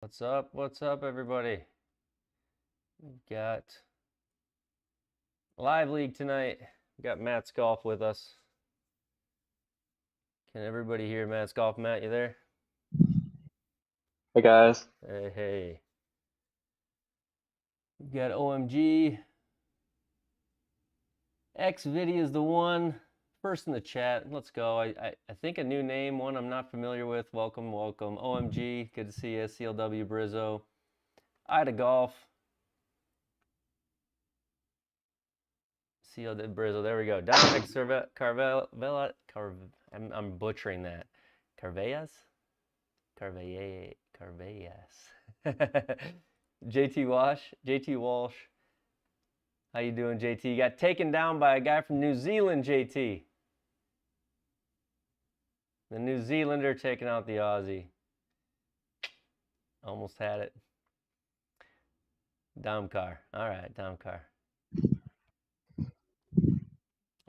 What's up? What's up, everybody? We've got live league tonight. We've got MattsGolf with us. Can everybody hear MattsGolf? Matt, you there? Hey guys. Hey, hey. We've got OMG. XVideo is the one. First in the chat. Let's go. I think a new name, one I'm not familiar with. Welcome, welcome. OMG, good to see you. CLW Brizzo. Ida Golf. CLW Brizzo. There we go. Dominic Carvella. I'm butchering that. Carvellas? Carvellas. JT Walsh. How you doing, JT? You got taken down by a guy from New Zealand, JT. The New Zealander taking out the Aussie. Almost had it. Domcar. All right, Domcar.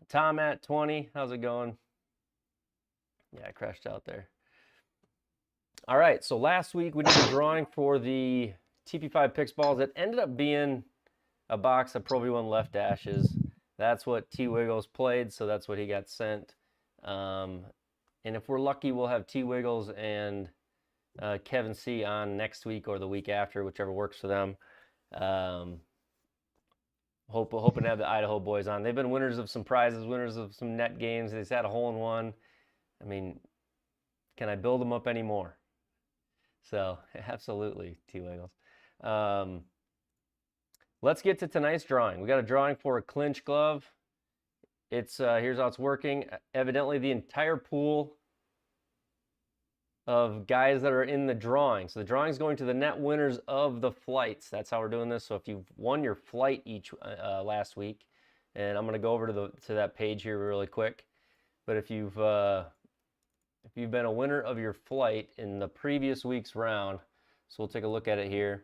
Tom at 20. How's it going? Yeah, I crashed out there. All right, so last week we did a drawing for the TP5 Pix balls. It ended up being a box of Pro V1 left dashes. That's what T Wiggles played, so that's what he got sent. And if we're lucky, we'll have T Wiggles and Kevin C on next week or the week after, whichever works for them. Hoping to have the Idaho boys on. They've been winners of some prizes, winners of some net games. They've had a hole-in-one. I mean, can I build them up anymore? So, absolutely, T Wiggles. Let's get to tonight's drawing. We got a drawing for a clinch glove. It's here's how it's working. Evidently, the entire pool of guys that are in the drawing. So the drawing is going to the net winners of the flights. That's how we're doing this. So if you've won your flight each last week, and I'm going to go over to that page here really quick. But if you've been a winner of your flight in the previous week's round, so we'll take a look at it here.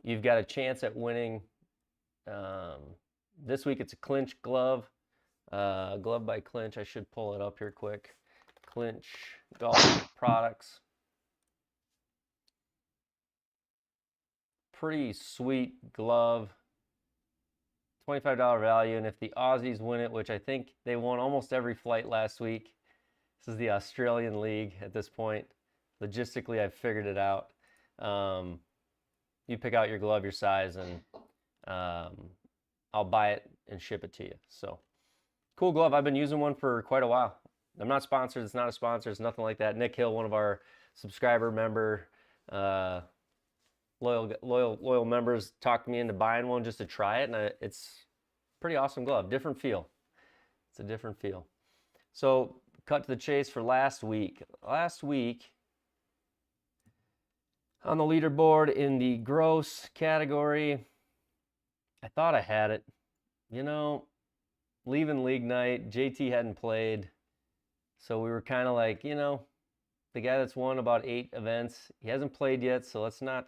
You've got a chance at winning. This week it's a clinch glove. Glove by Clinch. I should pull it up here quick. Clinch Golf Products. Pretty sweet glove. $25 value. And if the Aussies win it, which I think they won almost every flight last week. This is the Australian League at this point. Logistically, I've figured it out. You pick out your glove, your size, and I'll buy it and ship it to you. So, cool glove. I've been using one for quite a while. I'm not sponsored. It's not a sponsor. It's nothing like that. Nick Hill, one of our subscriber member, loyal members, talked me into buying one just to try it, and it's pretty awesome glove. Different feel. It's a different feel. So, cut to the chase for last week. Last week, on the leaderboard in the gross category, I thought I had it. You know, leaving league night, JT hadn't played. So we were kind of like, you know, the guy that's won about 8 events, he hasn't played yet, so let's not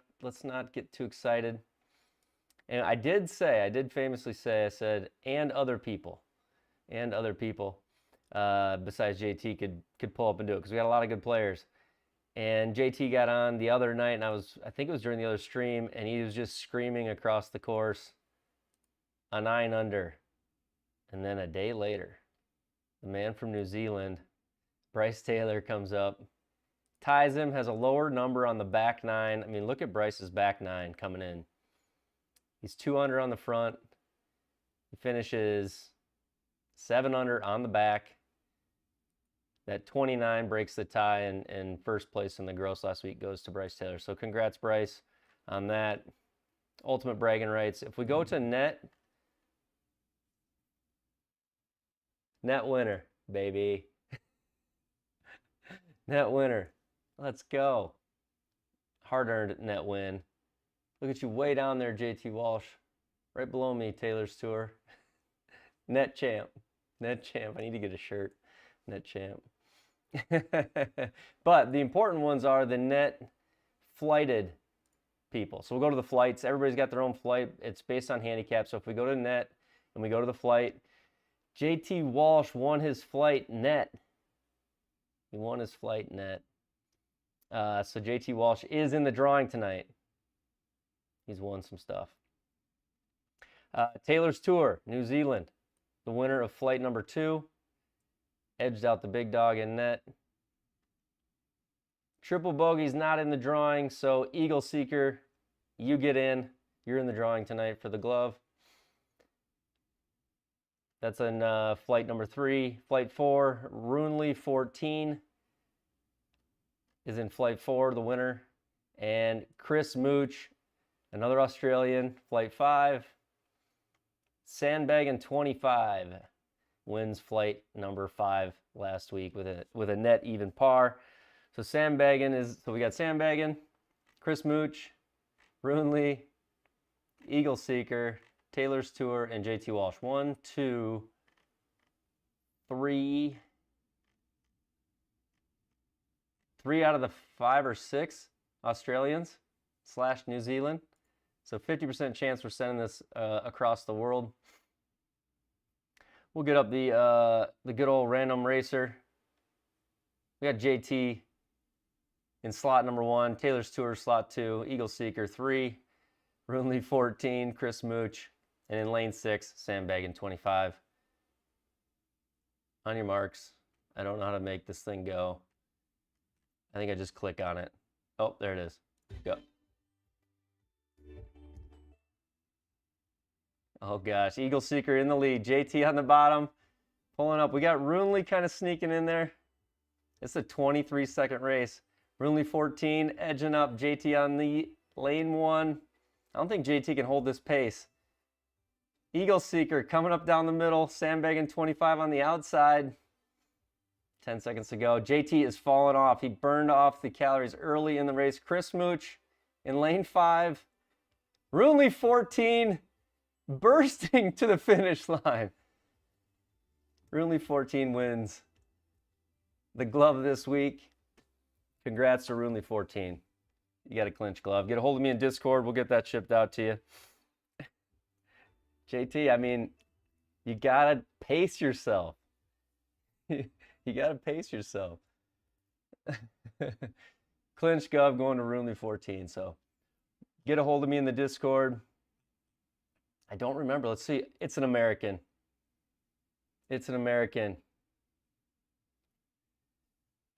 get too excited. And I did famously say, I said, and other people, besides JT could pull up and do it, because we got a lot of good players. And JT got on the other night, and I think it was during the other stream, and he was just screaming across the course, a 9 under. And then a day later, the man from New Zealand, Bryce Taylor, comes up, ties him, has a lower number on the back 9. I mean, look at Bryce's back 9 coming in. He's 2 under on the front. He finishes 7 under on the back. That 29 breaks the tie, and first place in the gross last week goes to Bryce Taylor. So congrats, Bryce, on that. Ultimate bragging rights. If we go to net winner, baby. Net winner. Let's go. Hard-earned net win. Look at you way down there, JT Walsh. Right below me, Taylor's Tour. Net champ. Net champ. I need to get a shirt. Net champ. But the important ones are the net flighted people. So we'll go to the flights. Everybody's got their own flight. It's based on handicap. So if we go to net and we go to the flight, JT Walsh won his flight net. He won his flight net. So JT Walsh is in the drawing tonight. He's won some stuff. Taylor's Tour, New Zealand. The winner of flight number 2. Edged out the big dog in net. Triple bogey's not in the drawing, so Eagle Seeker, you get in. You're in the drawing tonight for the glove. That's in flight number 3. Flight 4, Runley 14 is in flight 4, the winner. And Chris Mooch, another Australian, flight 5. Sandbaggin 25 wins flight number 5 last week with a net even par. So we got Sandbaggin, Chris Mooch, Runley, Eagle Seeker, Taylor's Tour, and JT Walsh. 1, 2, 3. 3 out of the 5 or 6 Australians / New Zealand. So 50% chance we're sending this across the world. We'll get up the good old random racer. We got JT in slot number 1, Taylor's Tour slot 2, Eagle Seeker 3, Runley 14, Chris Mooch, and in lane 6, Sandbaggin 25. On your marks. I don't know how to make this thing go. I think I just click on it. Oh, there it is. Go. Oh gosh, Eagle Seeker in the lead. JT on the bottom, pulling up. We got Runley kind of sneaking in there. It's a 23-second race. Runley 14, edging up. JT on the lane 1. I don't think JT can hold this pace. Eagle Seeker coming up down the middle. Sandbaggin 25 on the outside. 10 seconds to go. JT is falling off. He burned off the calories early in the race. Chris Mooch in lane 5. Runley 14, bursting to the finish line. Runley 14 wins the glove this week. Congrats to Runley 14. You got a clinch glove. Get a hold of me in Discord. We'll get that shipped out to you. JT, I mean, you got to pace yourself. You got to pace yourself. Clinch glove going to Runley 14. So get a hold of me in the Discord. I don't remember. Let's see. It's an American. It's an American.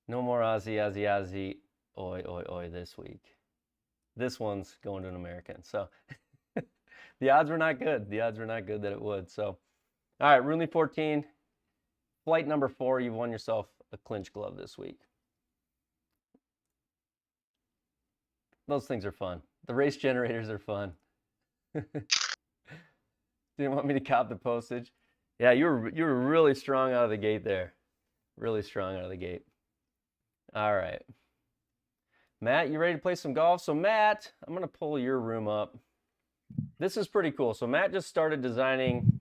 No more Aussie, oi, oi, oi this week. This one's going to an American. So the odds were not good. The odds were not good that it would. So, all right, Runley 14, flight number 4. You've won yourself a clinch glove this week. Those things are fun. The race generators are fun. Didn't want me to cop the postage. Yeah, you were really strong out of the gate there. Really strong out of the gate. All right. Matt, you ready to play some golf? So Matt, I'm going to pull your room up. This is pretty cool. So Matt just started designing.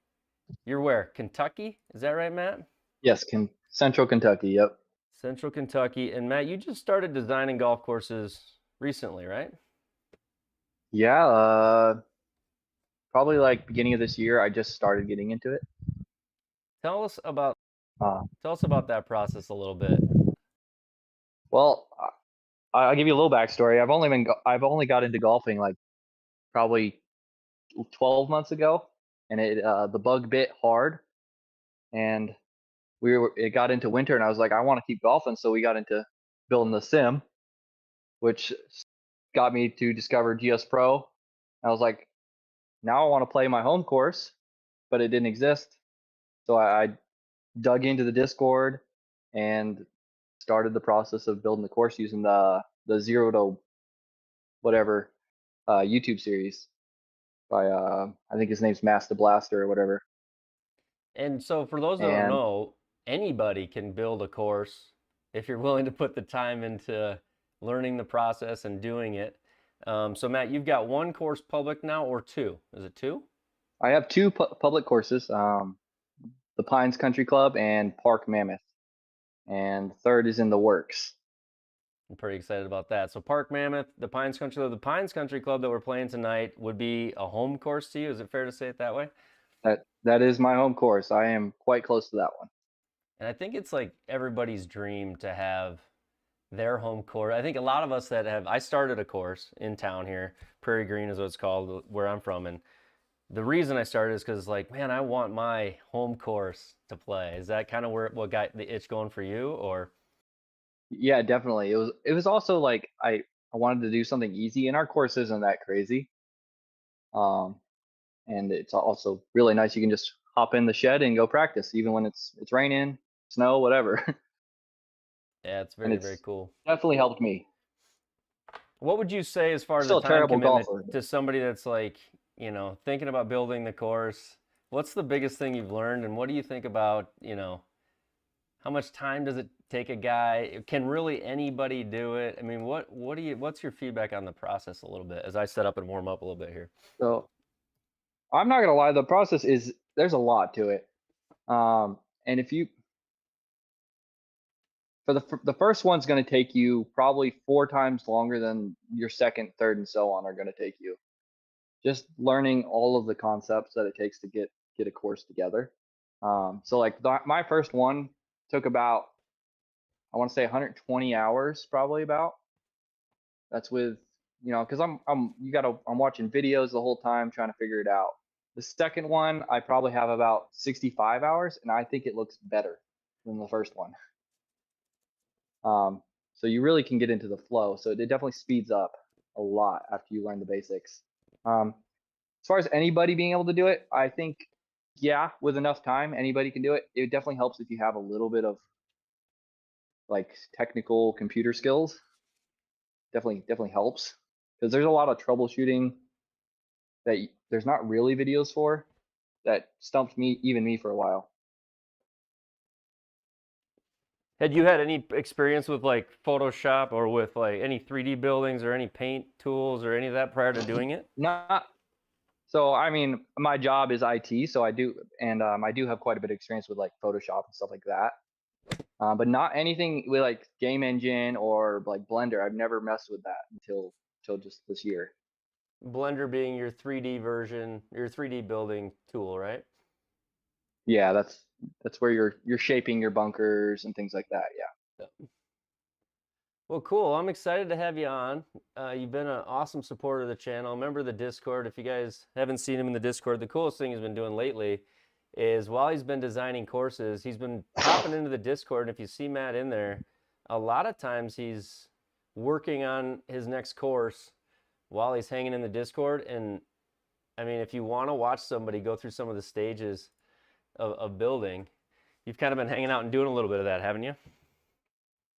You're where? Kentucky? Is that right, Matt? Yes, Central Kentucky. Yep. Central Kentucky. And Matt, you just started designing golf courses recently, right? Yeah. Probably like beginning of this year, I just started getting into it. Tell us about Uh, that process a little bit. well, I'll give you a little backstory. I've only got into golfing like probably 12 months ago, and the bug bit hard, and it got into winter, and I was like, I want to keep golfing, so we got into building the sim, which got me to discover GS Pro. I was like, now I want to play my home course, but it didn't exist, so I dug into the Discord and started the process of building the course using the 0 to whatever YouTube series by I think his name's Master Blaster or whatever. And so for those that don't know, anybody can build a course if you're willing to put the time into learning the process and doing it. So Matt, you've got one course public now or 2? Is it 2? I have 2 public courses, the Pines Country Club and Park Mammoth, and third is in the works. I'm pretty excited about that. So Park Mammoth, the Pines Country Club, that we're playing tonight would be a home course to you. Is it fair to say it that way? That is my home course. I am quite close to that one. And I think it's like everybody's dream to have their home course. I think a lot of us that have, I started a course in town here, Prairie Green is what it's called, where I'm from, and the reason I started is because, like, man, I want my home course to play. Is that kind of where what got the itch going for you, or? Yeah, definitely. It was also like I wanted to do something easy, and our course isn't that crazy. Um, and it's also really nice. You can just hop in the shed and go practice, even when it's raining, snow, whatever. Yeah, it's And very, very it's cool. definitely helped me. What would you say as far as the Still a time terrible commitment golfer. to somebody that's like, thinking about building the course? What's the biggest thing you've learned, and what do you think about, how much time does it take a guy? Can really anybody do it? I mean, what's your feedback on the process a little bit as I set up and warm up a little bit here? So I'm not gonna lie, the process is there's a lot to it. And if you for the first one's going to take you probably 4 times longer than your second, third, and so on are going to take you. Just learning all of the concepts that it takes to get a course together. So like my first one took about, I want to say 120 hours, probably about. That's with, because I'm watching videos the whole time trying to figure it out. The second one I probably have about 65 hours, and I think it looks better than the first one. Um, so you really can get into the flow. So it definitely speeds up a lot after you learn the basics. As far as anybody being able to do it, I think, yeah, with enough time, anybody can do it. It definitely helps if you have a little bit of like technical computer skills. Definitely helps because there's a lot of troubleshooting that there's not really videos for that stumped me for a while. Had you had any experience with like Photoshop or with like any 3D buildings or any paint tools or any of that prior to doing it? Not So I mean, my job is IT, so I do have quite a bit of experience with like Photoshop and stuff like that. But not anything with like game engine or like Blender. I've never messed with that until just this year. Blender being your 3D version, your 3D building tool, right? Yeah, that's where you're shaping your bunkers and things like that. Yeah. Yep. Well, cool. I'm excited to have you on. You've been an awesome supporter of the channel. Member of the Discord. If you guys haven't seen him in the Discord, the coolest thing he's been doing lately is while he's been designing courses, he's been popping into the Discord. And if you see Matt in there, a lot of times he's working on his next course while he's hanging in the Discord. And I mean, if you want to watch somebody go through some of the stages of building, you've kind of been hanging out and doing a little bit of that, haven't you?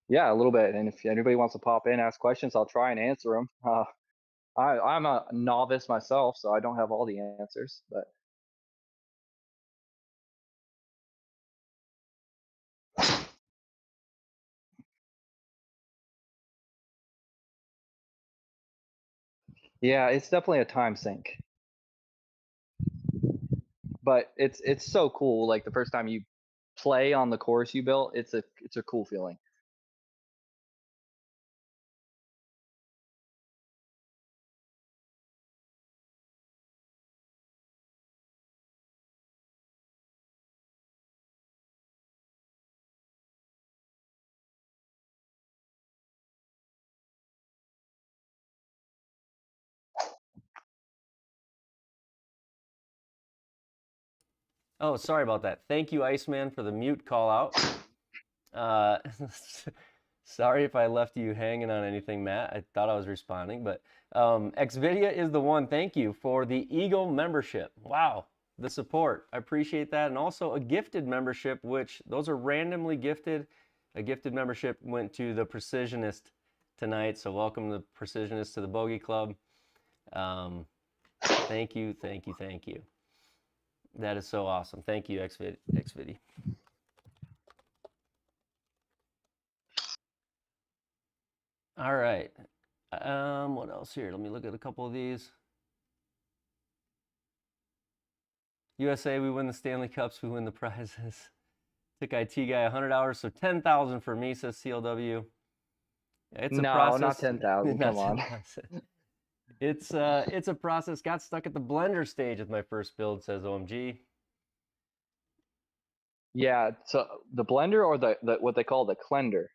Yeah, a little bit. And if anybody wants to pop in, ask questions, I'll try and answer them. I'm a novice myself, so I don't have all the answers, but yeah, it's definitely a time sink. But it's so cool. Like the first time you play on the course you built, it's a cool feeling. Oh, sorry about that. Thank you, Iceman, for the mute call out. Uh, sorry if I left you hanging on anything, Matt. I thought I was responding, but Xvidia is the one. Thank you for the Eagle membership. Wow, the support. I appreciate that. And also a gifted membership, which those are randomly gifted. A gifted membership went to the Precisionist tonight. So welcome the Precisionist to the Bogey Club. Thank you, thank you, thank you. That is so awesome. Thank you, Xviddy. All right. What else here? Let me look at a couple of these. USA, we win the Stanley Cups, we win the prizes. Took IT guy 100 hours, so 10,000 for me, says CLW. It's a No, process. not 10,000. Come on. It's a process. Got stuck at the Blender stage with my first build, says OMG. Yeah, so the blender or the what they call the clender.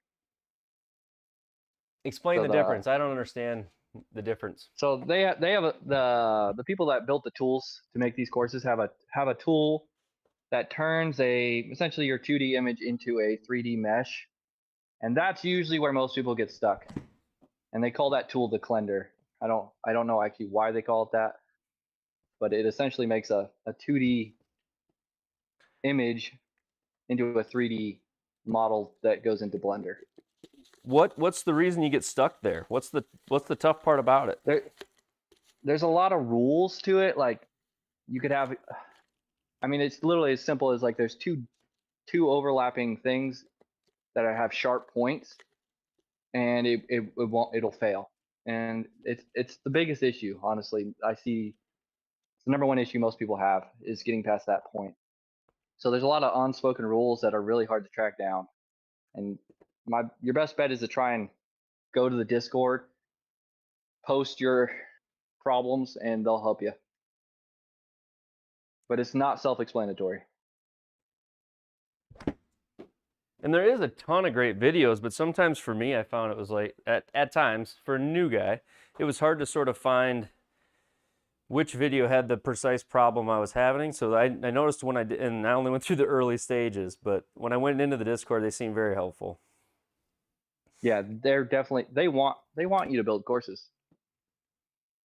Explain So the difference. I don't understand the difference. So the people that built the tools to make these courses have a tool that turns essentially your 2D image into a 3D mesh, and that's usually where most people get stuck. And they call that tool the Clender. I don't know actually why they call it that, but it essentially makes a 2D image into a 3D model that goes into Blender. What's the reason you get stuck there? What's the tough part about it? There's a lot of rules to it. Like you could have, I mean, it's literally as simple as like there's two overlapping things that have sharp points, and it'll fail. And it's the biggest issue, honestly. I see it's the number one issue most people have is getting past that point. So there's a lot of unspoken rules that are really hard to track down. And your best bet is to try and go to the Discord, post your problems, and they'll help you. But it's not self-explanatory. And there is a ton of great videos, but sometimes for me, I found it was like, at times, for a new guy, it was hard to sort of find which video had the precise problem I was having. So I noticed when I did, and I only went through the early stages, but when I went into the Discord, they seemed very helpful. Yeah, they're definitely, they want you to build courses.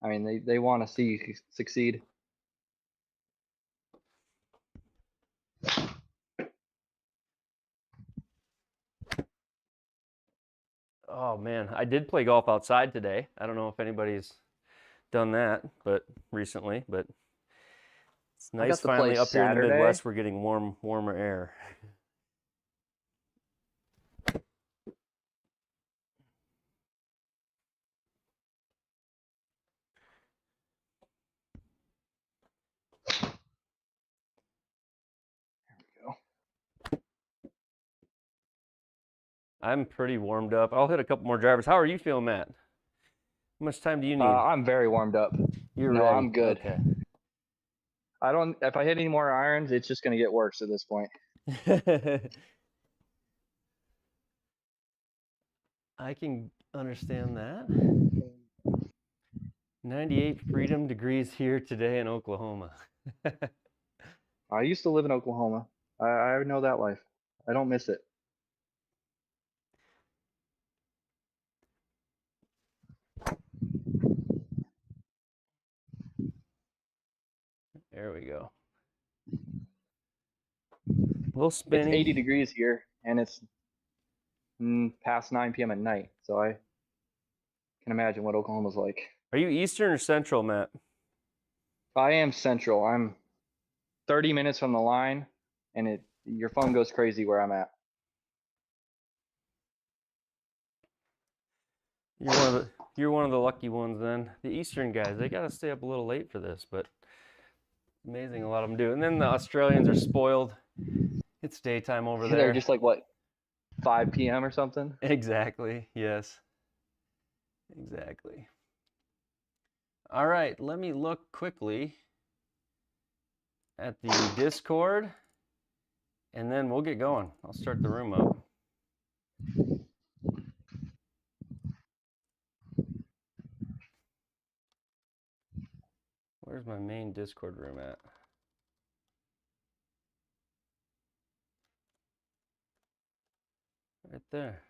I mean, they want to see you succeed. Oh man, I did play golf outside today. I don't know if anybody's done that, but recently, but it's nice finally up here in the Midwest. We're getting warmer air. I'm pretty warmed up. I'll hit a couple more drivers. How are you feeling, Matt? How much time do you need? I'm very warmed up. You're ready? I'm good. Okay. If I hit any more irons, it's just going to get worse at this point. I can understand that. 98 freedom degrees here today in Oklahoma. I used to live in Oklahoma. I know that life. I don't miss it. There we go. A little spinny. It's 80 degrees here, and it's past 9 p.m. at night. So I can imagine what Oklahoma's like. Are you Eastern or Central, Matt? I am Central. I'm 30 minutes from the line, and your phone goes crazy where I'm at. You're one of the lucky ones then. The Eastern guys, they got to stay up a little late for this, but amazing a lot of them do. And then the Australians are spoiled. It's daytime over there. They're just like, what, 5 p.m. or something? Exactly, yes. Exactly. All right, let me look quickly at the Discord, and then we'll get going. I'll start the room up. Where's my main Discord room at? Right there.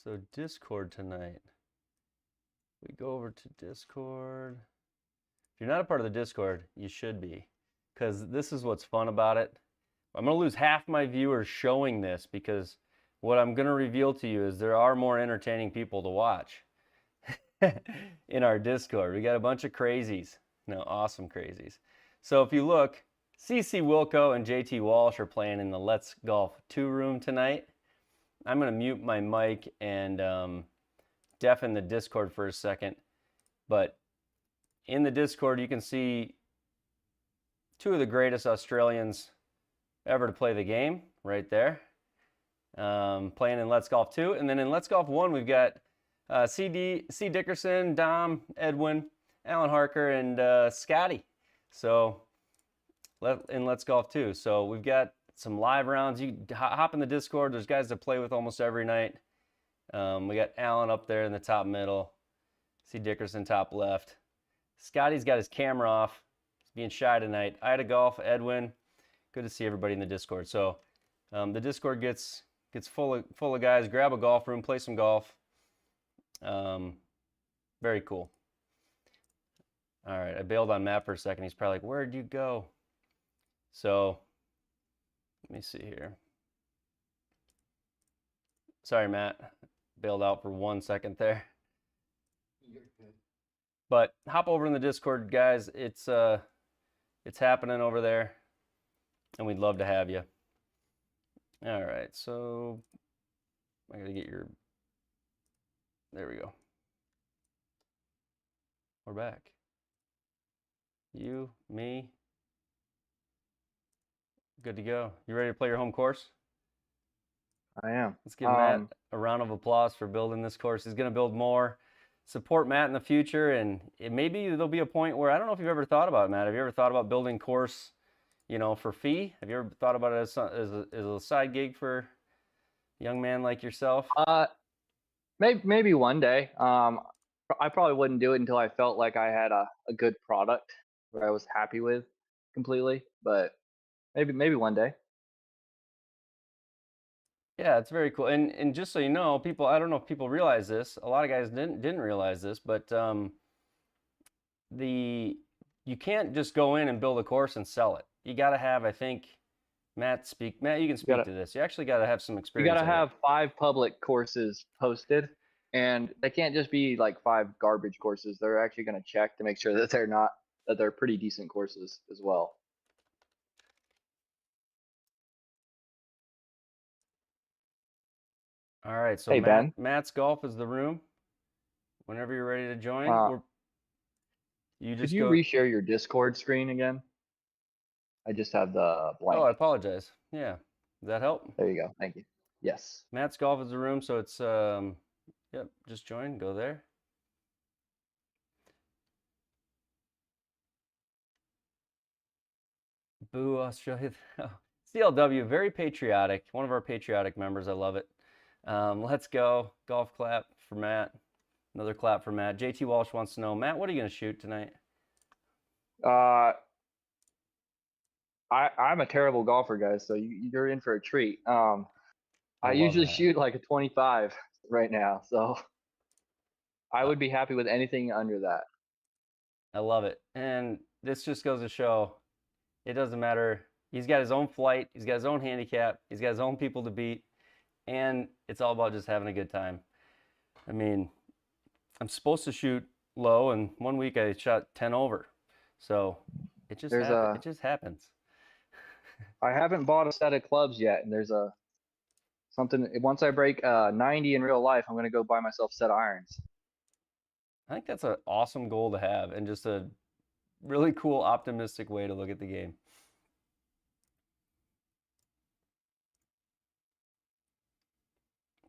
So Discord tonight. We go over to Discord. If you're not a part of the Discord, you should be, because this is what's fun about it. I'm going to lose half my viewers showing this, because what I'm going to reveal to you is there are more entertaining people to watch in our Discord. We got a bunch of crazies. No, awesome crazies. So if you look, CC Wilco and JT Walsh are playing in the Let's Golf 2 room tonight. I'm going to mute my mic and deafen the Discord for a second. But in the Discord, you can see two of the greatest Australians ever to play the game right there, playing in Let's Golf 2. And then in Let's Golf 1, we've got C. Dickerson, Dom, Edwin, Alan Harker, and Scotty. So in Let's Golf 2. So we've got some live rounds. You hop in the Discord. There's guys to play with almost every night. We got Alan up there in the top middle. See Dickerson top left. Scotty's got his camera off. He's being shy tonight. Ida Golf, Edwin. Good to see everybody in the Discord. So the Discord gets full of guys. Grab a golf room, play some golf. Very cool. All right, I bailed on Matt for a second. He's probably like, "Where'd you go?" So let me see here. Sorry, Matt. Bailed out for 1 second there. You're good. But hop over in the Discord, guys. It's happening over there, and we'd love to have you. All right, so I gotta get your. There we go. We're back. You, me. Good to go. You ready to play your home course? I am. Let's give Matt a round of applause for building this course. He's going to build more. Support Matt in the future, and maybe there'll be a point where, I don't know if you've ever thought about it, Matt. Have you ever thought about building course, for fee? Have you ever thought about it as a side gig for a young man like yourself? Maybe one day. I probably wouldn't do it until I felt like I had a good product that I was happy with completely. But maybe one day. Yeah, it's very cool. And just so you know, people, I don't know if people realize this. A lot of guys didn't realize this, but you can't just go in and build a course and sell it. You got to have, I think, Matt, you can speak to this. You actually got to have some You experience. got to have 5 public courses posted, and they can't just be like 5 garbage courses. They're actually going to check to make sure that they're pretty decent courses as well. All right, so Hey, Ben. MattsGolf is the room. Whenever you're ready to join, you Could just you go. reshare your Discord screen again? I just have the blank. Oh, I apologize. Yeah, does that help? There you go. Thank you. Yes. MattsGolf is the room, so it's yep. Just join. Go there. Boo, Australia. CLW, very patriotic. One of our patriotic members. I love it. Let's go. Golf clap for Matt. Another clap for Matt. JT Walsh wants to know, Matt, what are you going to shoot tonight? I'm a terrible golfer, guys, so you're in for a treat. I usually shoot like a 25 right now, so I would be happy with anything under that. I love it. And this just goes to show it doesn't matter. He's got his own flight. He's got his own handicap. He's got his own people to beat. And it's all about just having a good time. I mean, I'm supposed to shoot low, and 1 week I shot 10 over. So it just it just happens. I haven't bought a set of clubs yet, and there's something. Once I break 90 in real life, I'm going to go buy myself a set of irons. I think that's an awesome goal to have, and just a really cool, optimistic way to look at the game.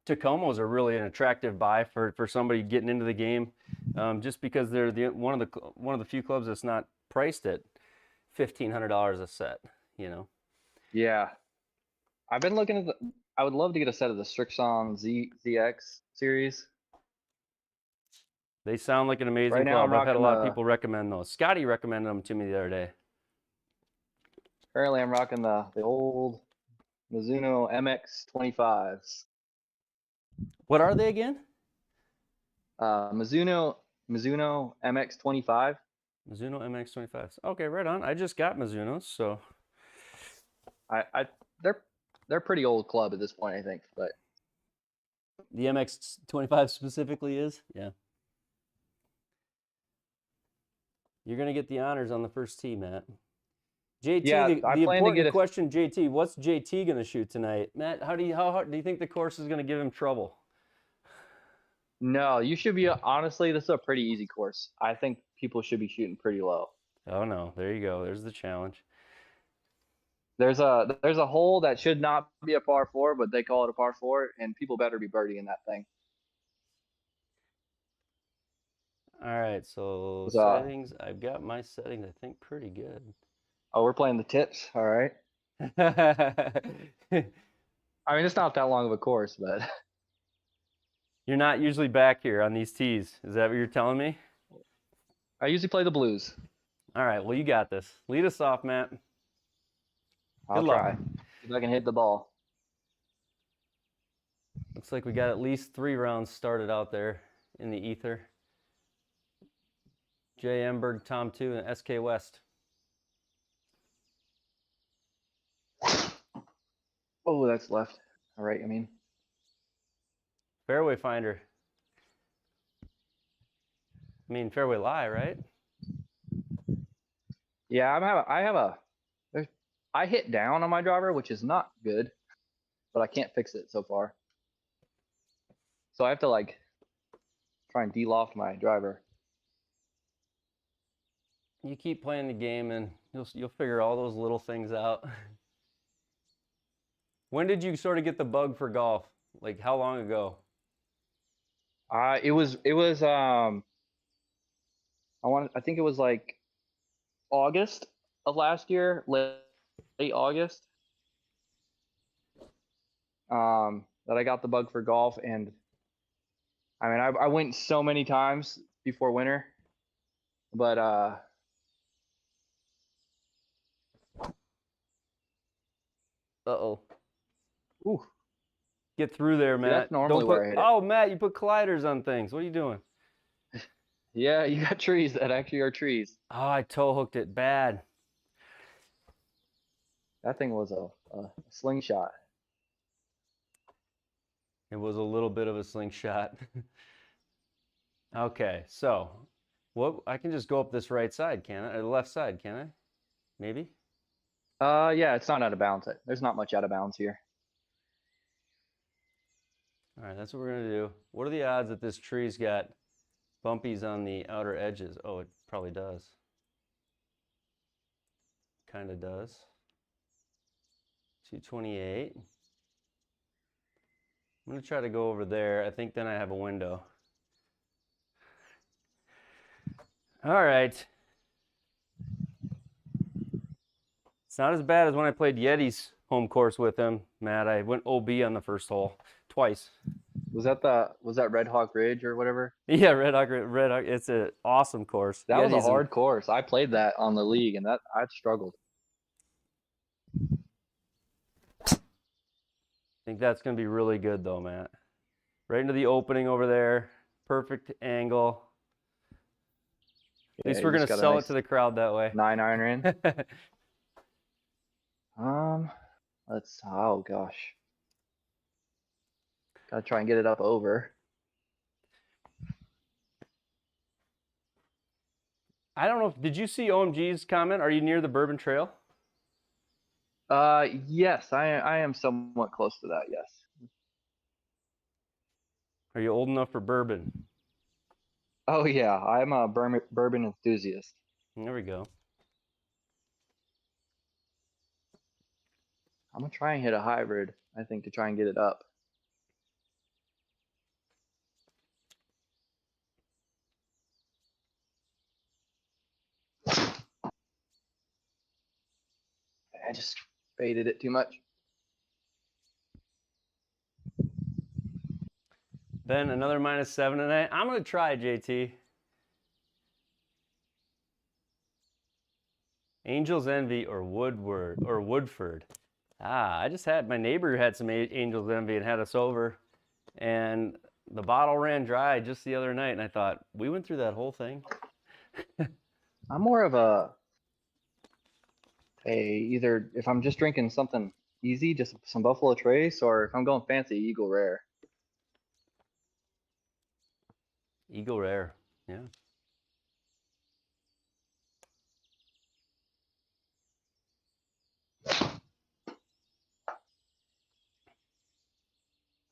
Tacomas are really an attractive buy for somebody getting into the game, just because they're one of the few clubs that's not priced at $1,500 a set. Yeah, I've been looking at I would love to get a set of the Strixon ZX series. They sound like an amazing club. I've had a lot of people recommend those. Scotty recommended them to me the other day. Currently, I'm rocking the old Mizuno MX25s. What are they again? Mizuno MX25. Mizuno MX25s. Okay, right on. I just got Mizunos, so they're pretty old club at this point, I think. But the MX25 specifically is, yeah. You're gonna get the honors on the first tee, Matt. JT, yeah, the important question, JT, what's JT gonna shoot tonight? Matt, how hard do you think the course is gonna give him trouble? No, you should be, honestly, this is a pretty easy course. I think people should be shooting pretty low. Oh no, there you go. There's the challenge. There's a hole that should not be a par 4, but they call it a par 4, and people better be birdieing that thing. All right, so settings. I've got my settings, I think, pretty good. Oh, we're playing the tips. All right. I mean, it's not that long of a course, but You're not usually back here on these tees. Is that what you're telling me? I usually play the blues. All right, well, you got this. Lead us off, Matt. I'll Good luck. try. See if I can hit the ball. Looks like we got at least 3 rounds started out there in the ether. Jay Emberg, Tom 2, and SK West. Oh, that's left. All right, I mean. Fairway finder. I mean, fairway lie, right? Yeah, I hit down on my driver, which is not good, but I can't fix it so far. So I have to like try and de-loft my driver. You keep playing the game and you'll figure all those little things out. When did you sort of get the bug for golf? Like how long ago? It was I think it was like August of last year, late August. That I got the bug for golf, and I mean I went so many times before winter, but Uh-oh. ooh, Get through there, Matt. that's normally Don't where put, I hit it. oh, Matt, you put colliders on things. What are you doing? Yeah, you got trees that actually are trees. Oh, I toe hooked it bad. That thing was a slingshot. It was a little bit of a slingshot. Okay, so what I can just go up this right side, can I? Or the left side, can I? Maybe? Yeah, it's not out of bounds. There's not much out of bounds here. All right, that's what we're gonna do. What are the odds that this tree's got bumpies on the outer edges? Oh, it probably does. Kind of does. 228. I'm gonna try to go over there. I think then I have a window. All right. It's not as bad as when I played Yeti's home course with him, Matt. I went OB on the first hole twice. Was that Red Hawk Ridge or whatever? Yeah, Red Hawk. It's an awesome course. That was a Yeti's hard course. I played that on the league, and I struggled. I think that's going to be really good, though, Matt. Right into the opening over there. Perfect angle. At least we're going to sell it to the crowd that way. 9-iron in. Oh gosh. Gotta try and get it up over. I don't know. Did you see OMG's comment? Are you near the Bourbon Trail? Yes, I am somewhat close to that, yes. Are you old enough for bourbon? Oh yeah, I'm a bourbon enthusiast. There we go. I'm gonna try and hit a hybrid, I think, to try and get it up. I just faded it too much. Then another -7 tonight. I'm going to try, JT. Angel's Envy or Woodford. I just had, my neighbor had some Angel's Envy and had us over. And the bottle ran dry just the other night. And I thought, we went through that whole thing? I'm more of either if I'm just drinking something easy, just some Buffalo Trace, or if I'm going fancy, Eagle Rare. Eagle Rare, yeah.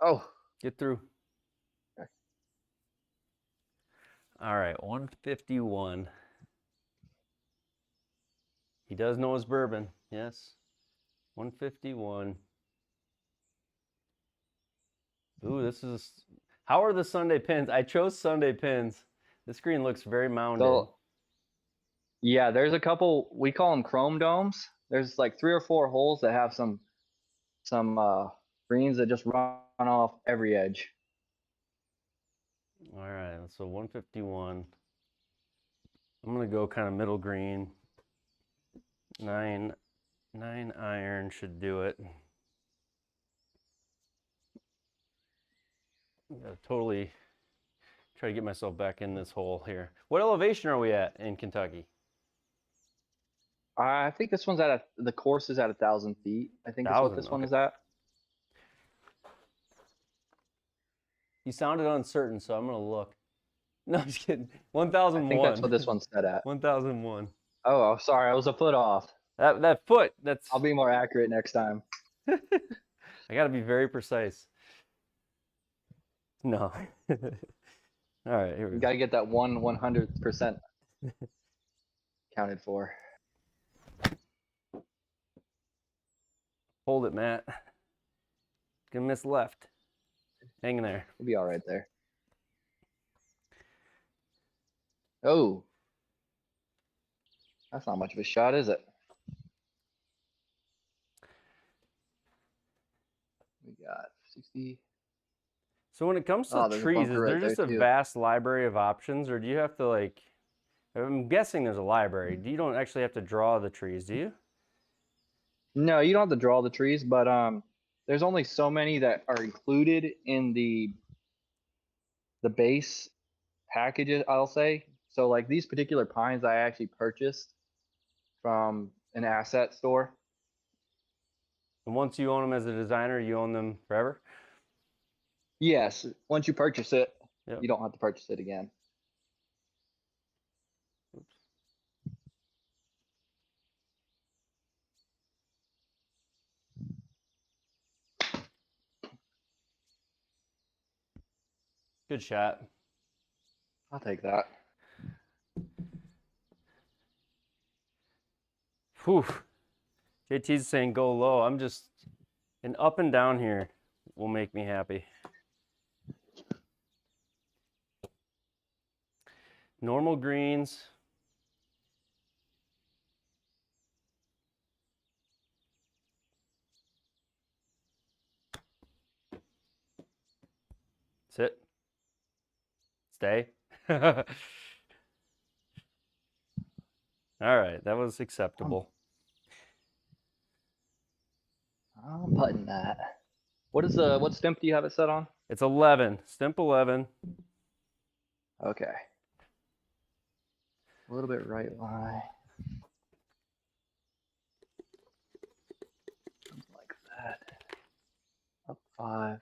Oh, Get through. Okay. All right, 151. He does know his bourbon, yes. 151. Ooh, this is, how are the Sunday pins? I chose Sunday pins. This green looks very mounded. so yeah, there's a couple, we call them chrome domes. There's like 3 or 4 holes that have some greens that just run off every edge. All right, so 151. I'm gonna go kind of middle green. 9 iron should do it. Totally try to get myself back in this hole here. What elevation are we at in Kentucky? I think this one's at the course is at 1,000 feet. I think that's what 1,000, this one okay. is at. You sounded uncertain, so I'm gonna look. No, I'm just kidding. I 1,001. think that's what this one's set at. 1,001. Oh, sorry, I was a foot off. That foot, that's. I'll be more accurate next time. I gotta be very precise. No. All right, here we You go. gotta get that 100% counted for. Hold it, Matt. Gonna miss left. Hang in there. We'll be all right there. Oh, that's not much of a shot, is it? We got 60. So when it comes to Oh, there's a trees, bunker is there right just there, a too. vast library of options, or do you have to like? I'm guessing there's a library. You don't actually have to draw the trees, do you? No, you don't have to draw the trees, but there's only so many that are included in the base packages, I'll say. So like these particular pines I actually purchased from an asset store. And once you own them as a designer, you own them forever. Yes, once you purchase it, Yep. you don't have to purchase it again. Oops. Good shot. I'll take that. Whew. JT's saying go low. I'm just an up and down here will make me happy. Normal greens. Sit. Stay. All right, that was acceptable. I'm putting that. What stimp do you have it set on? It's 11. Stimp 11. Okay. A little bit right lie. Something like that. Up 5.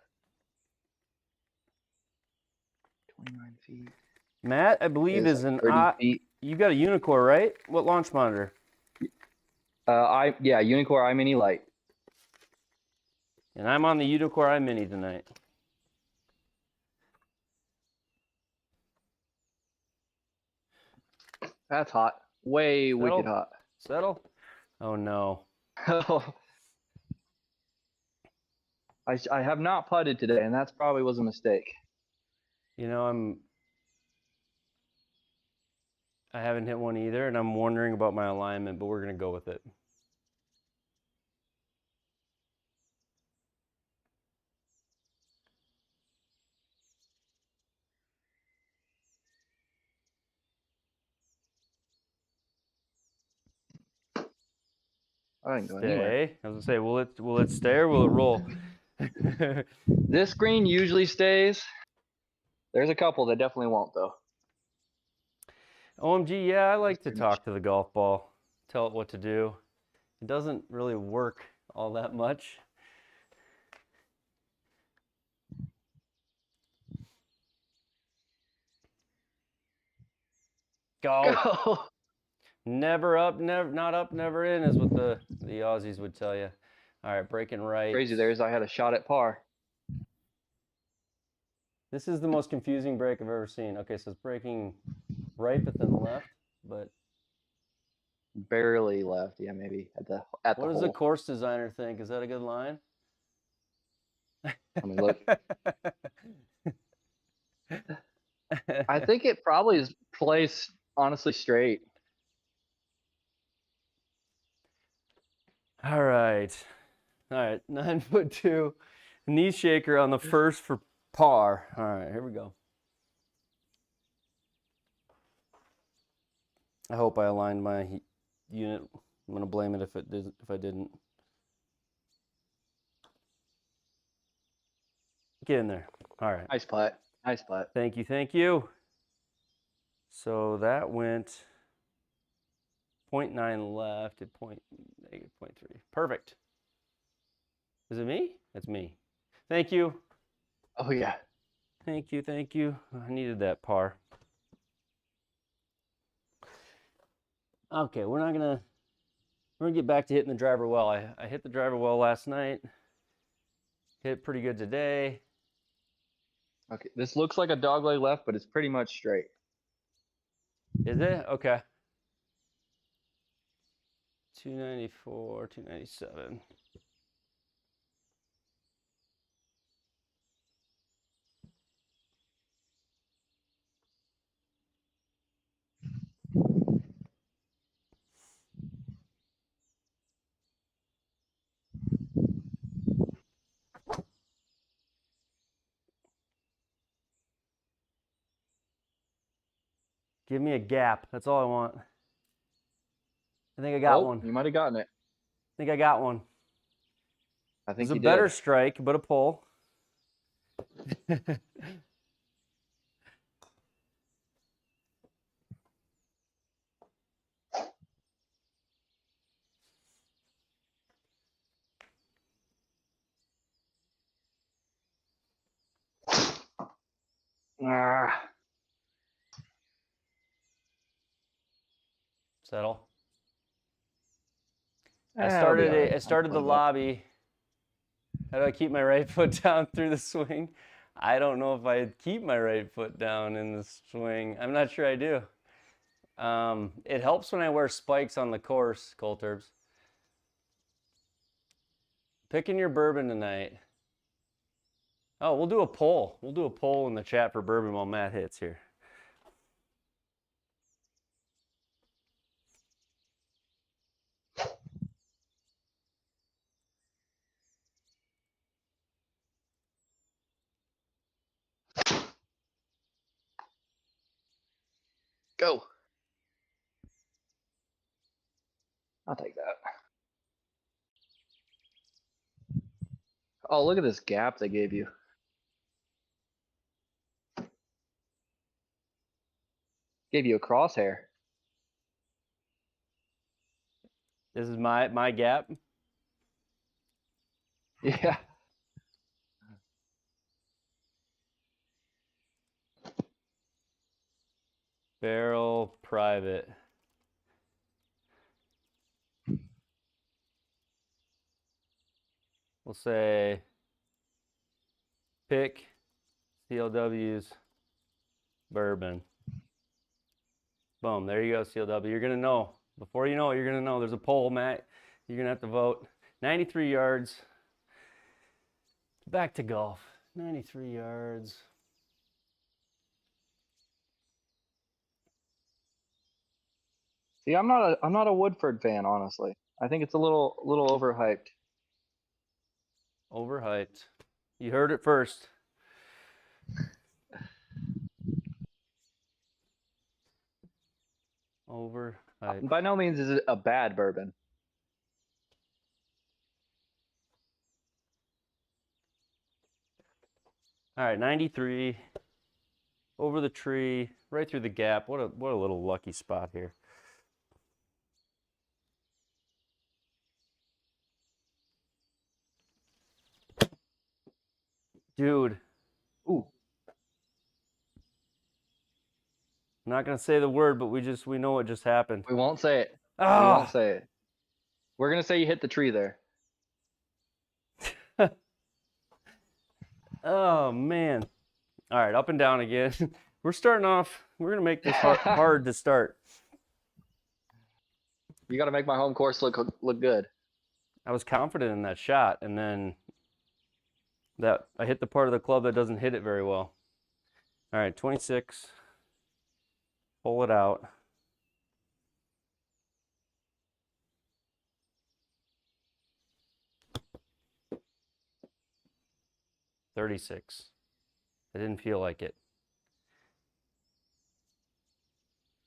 29 feet. Matt, I believe is like an 30 feet. you got a Unicore, right? What launch monitor? Yeah, Unicore iMini Lite. And I'm on the Unicore iMini tonight. That's hot. Way wicked hot. Settle. Oh no. I have not putted today, and that's probably was a mistake. You know, I haven't hit one either, and I'm wondering about my alignment, but we're gonna go with it. I didn't go anywhere. Stay. I was gonna say, will it stay or will it roll? This green usually stays. There's a couple that definitely won't, though. OMG, yeah, I like to pretty talk to the golf ball, tell it what to do. It doesn't really work all that much. Go. Go. Never up, not up, never in is what the Aussies would tell you. All right, breaking right. Crazy there is I had a shot at par. This is the most confusing break I've ever seen. Okay, so it's breaking right but then left, but Barely left. Yeah, maybe at the what does hole. the course designer think? Is that a good line? Let me look. I think it probably is placed honestly straight. All right. 9'2", knee shaker on the first for par. All right, here we go. I hope I aligned my unit. I'm gonna blame it if I didn't. Get in there. All right. Nice putt. Nice putt. Thank you, thank you. So that went 0.9 left at -0.3. Perfect. Is it me? That's me. Thank you. Oh yeah. Thank you, thank you. I needed that par. Okay, we're gonna get back to hitting the driver well. I hit the driver well last night. Hit pretty good today. Okay. This looks like a dogleg left, but it's pretty much straight. Is it? Okay. 294, 297. Give me a gap. That's all I want. I think I got one. You might have gotten it. I think I got one. I It think was a you better did. strike, but a pull. Ah. Settle. I I'll be all right. I started the lobby. How do I keep my right foot down through the swing? I don't know if I keep my right foot down in the swing. I'm not sure I do. It helps when I wear spikes on the course, Colterbs. Picking your bourbon tonight. Oh, we'll do a poll. We'll do a poll in the chat for bourbon while Matt hits here. Go. I'll take that. Oh, look at this gap they gave you. Gave you a crosshair. This is my gap. Yeah. Barrel private. We'll say pick CLW's bourbon. Boom, there you go, CLW. You're gonna know. Before you know it, you're gonna know. There's a poll, Matt. You're gonna have to vote. 93 yards. Back to golf. 93 yards. See, I'm not a Woodford fan, honestly. I think it's a little overhyped. Overhyped. You heard it first. Overhyped. By no means is it a bad bourbon. All right, 93. Over the tree, right through the gap. What a little lucky spot here. Dude. Ooh. I'm not gonna say the word, but we know what just happened. We won't say it. Oh. We won't say it. We're gonna say you hit the tree there. Oh man. All right, up and down again. We're starting off. We're gonna make this hard to start. You got to make my home course look good. I was confident in that shot, and then that I hit the part of the club that doesn't hit it very well. All right, 26. Pull it out. 36. I didn't feel like it.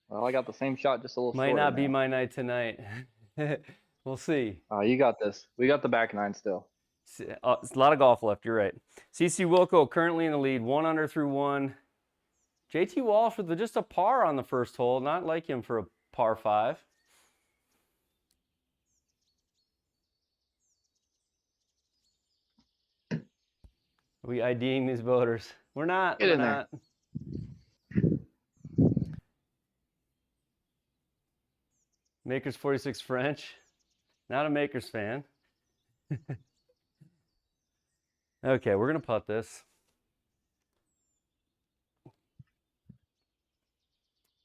Well, I got the same shot, just a little Might shorter not be now. my night tonight. We'll see. You got this. We got the back nine still. It's a lot of golf left. You're right. CC Wilco currently in the lead, 1 under through 1. JT Walsh with just a par on the first hole. Not like him for a par 5. Are we IDing these voters? We're not. Get We're in there. not. Makers 46 French. Not a Makers fan. Okay, we're going to putt this.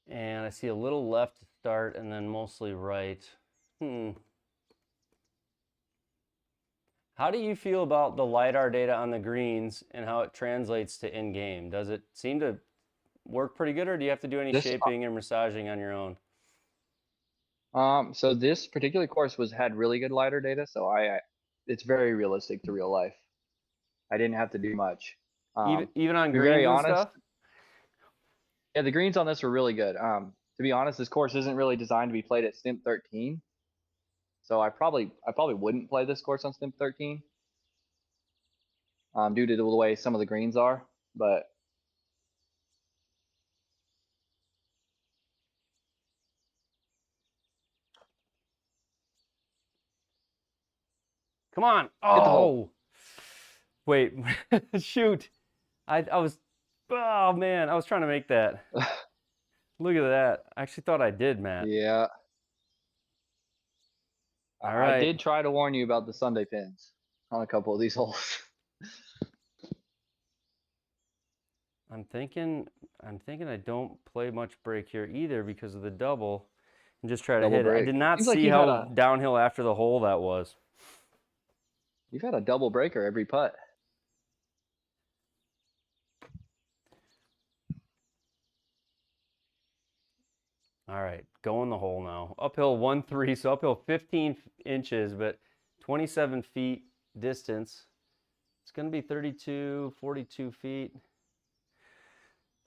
And I see a little left to start and then mostly right. How do you feel about the LiDAR data on the greens and how it translates to in-game? Does it seem to work pretty good, or do you have to do any shaping and massaging on your own? So this particular course had really good LiDAR data, so it's very realistic to real life. I didn't have to do much. Even on to be greens very and honest, stuff? Yeah, the greens on this were really good. To be honest, this course isn't really designed to be played at Stimp 13. So I probably wouldn't play this course on Stimp 13. Due to the way some of the greens are, but Come on. Get the hole. Oh. Wait. Shoot. I was, oh man, I was trying to make that. Look at that. I actually thought I did, Matt. Yeah. All right. I did try to warn you about the Sunday pins on a couple of these holes. I'm thinking I don't play much break here either because of the double and just try to Double hit it. I break. did not Seems like see you've had how downhill after the hole that was. You've had a double breaker every putt. All right, go in the hole now. Uphill 1-3, so uphill 15 inches, but 27 feet distance. It's going to be 32, 42 feet.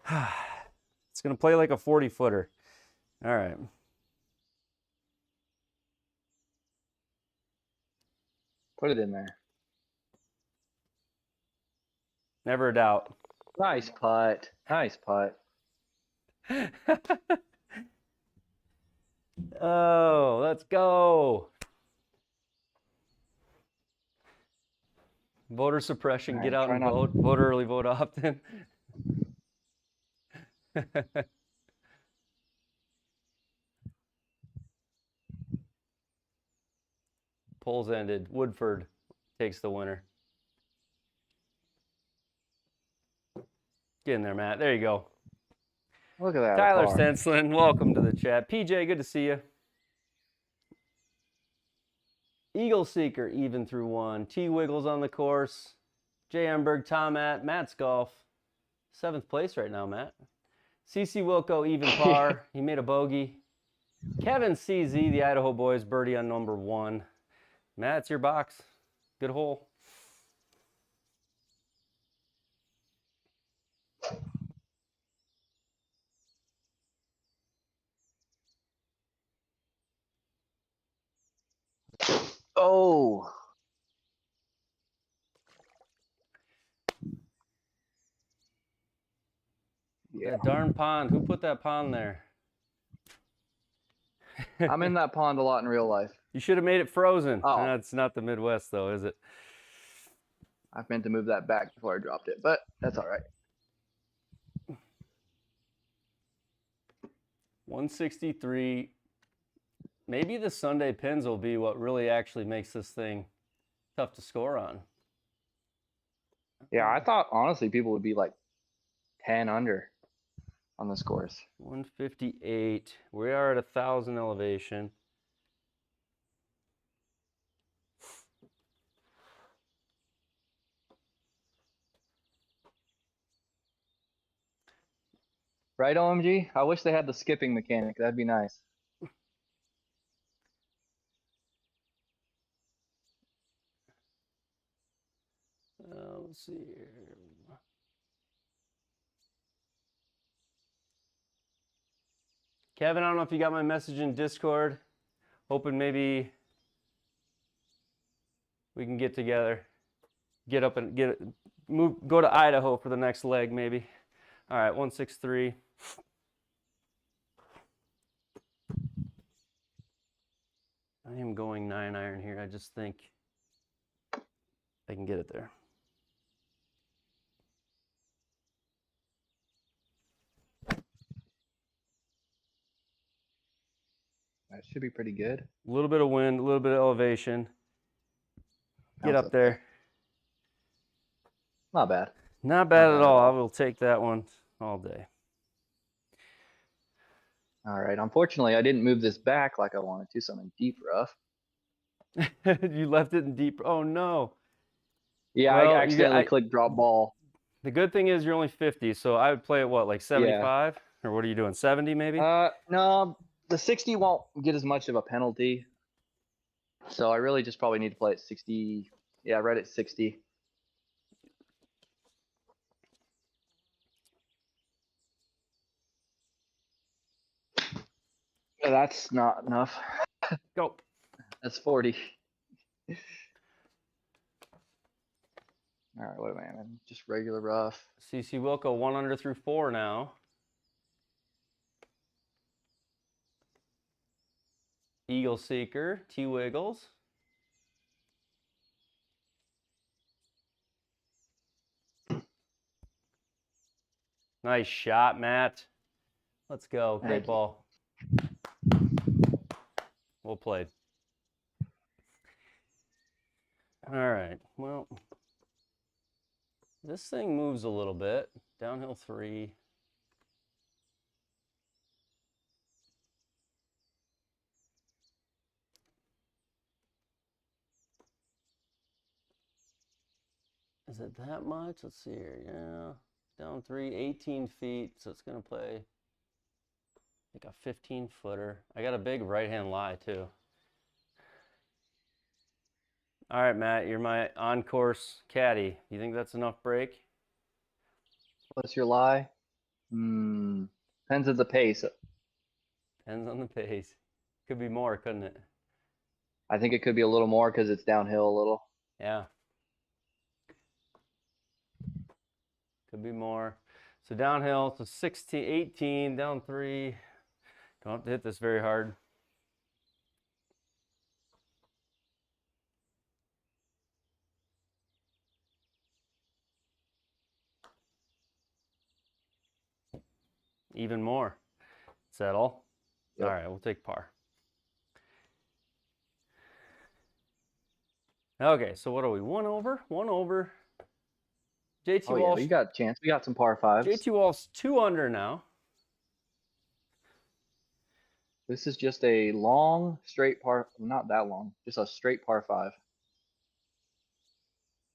It's going to play like a 40-footer. All right. Put it in there. Never a doubt. Nice putt. Nice putt. Oh, let's go. Voter suppression. All Get right, out try and not- vote. Vote early, vote often. Polls ended. Woodford takes the winner. Get in there, Matt. There you go. Look at that. Tyler par. Stenslin, welcome to the chat. PJ, good to see you. Eagle Seeker, even through 1. T Wiggles on the course. J. Emberg, Tom at MattsGolf. 7th place right now, Matt. CC Wilco, even par. He made a bogey. Kevin CZ, the Idaho boys, birdie on number 1. Matt, it's your box. Good hole. Oh. Yeah. That darn pond. Who put that pond there? I'm in that pond a lot in real life. You should have made it frozen. Oh. That's not the Midwest, though, is it? I've meant to move that back before I dropped it, but that's all right. 163. Maybe the Sunday pins will be what really actually makes this thing tough to score on. Yeah, I thought honestly people would be like 10 under on this course. 158. We are at 1,000 elevation. Right, OMG? I wish they had the skipping mechanic. That'd be nice. Let's see here. Kevin, I don't know if you got my message in Discord. Hoping maybe we can get together. Get up and go to Idaho for the next leg, maybe. All right, 163. I am going 9-iron here. I just think I can get it there. That should be pretty good. A little bit of wind, a little bit of elevation. Get Bounce up there. Not bad. Not bad at all. I will take that one all day. All right. Unfortunately, I didn't move this back like I wanted to, so I'm in deep rough. You left it in deep. Oh, no. Yeah, Well, I accidentally clicked drop ball. The good thing is you're only 50, so I would play at what, like 75? Yeah. Or what are you doing, 70 maybe? No, the 60 won't get as much of a penalty. So I really just probably need to play at 60. Yeah, right at 60. That's not enough. Go. That's 40. All right, what am I in? Just regular rough. CC Wilco 1 under through 4 now. Eagle Seeker, T Wiggles. Nice shot, Matt. Let's go. Great ball. Well played. All right. Well, this thing moves a little bit. Downhill 3. Is it that much? Let's see here. Yeah. Down 3, 18 feet. So it's going to play like a 15-footer. I got a big right-hand lie, too. All right, Matt, you're my on-course caddy. You think that's enough break? What's your lie? Depends on the pace. Depends on the pace. Could be more, couldn't it? I think it could be a little more because it's downhill a little. Yeah. Could be more. So downhill, so 16, 18, down 3. Don't have to hit this very hard. Even more. Settle. Yep. All right, we'll take par. Okay, so what are we? 1 over? 1 over. JT Walsh. Yeah, you got a chance. We got some par 5s. JT Walsh 2 under now. This is just a long, straight par. Not that long. Just a straight par 5.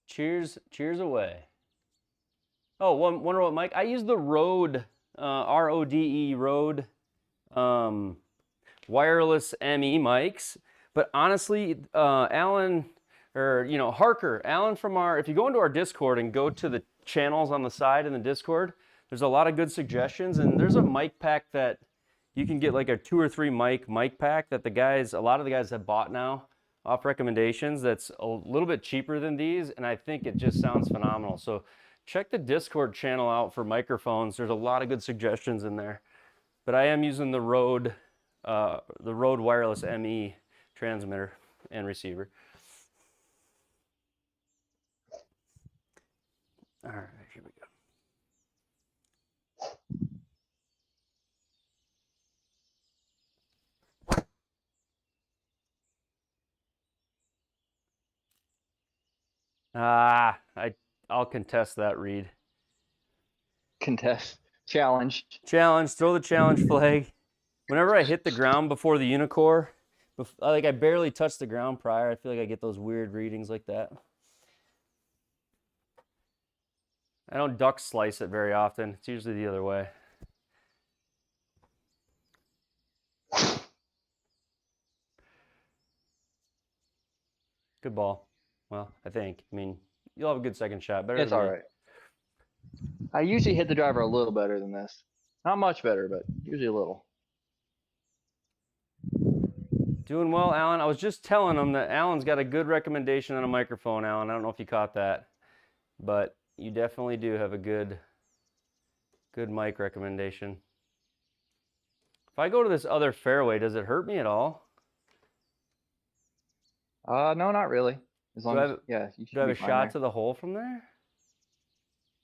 Cheers away. Oh, wonder what, Mike? I use the Rode, R-O-D-E, Rode wireless ME mics. But honestly, Alan, or, Harker, Alan from if you go into our Discord and go to the channels on the side in the Discord, there's a lot of good suggestions. And there's a mic pack that you can get, like a 2 or 3 mic pack that a lot of the guys have bought now off recommendations. That's a little bit cheaper than these. And I think it just sounds phenomenal. So check the Discord channel out for microphones. There's a lot of good suggestions in there. But I am using the Rode wireless ME transmitter and receiver. All right, here we go. I'll contest that, Reed. Contest. Challenge. Challenge. Throw the challenge flag. Whenever I hit the ground before the unicore, like I barely touched the ground prior, I feel like I get those weird readings like that. I don't duck slice it very often. It's usually the other way. Good ball. Well, I think. I mean, You'll have a good second shot. Better It's than all me. right. I usually hit the driver a little better than this. Not much better, but usually a little. Doing well, Alan. I was just telling him that Alan's got a good recommendation on a microphone, Alan. I don't know if you caught that, but you definitely do have a good mic recommendation. If I go to this other fairway, does it hurt me at all? No, not really. As long as, yeah, you Do I should have be a fine shot there. to the hole from there?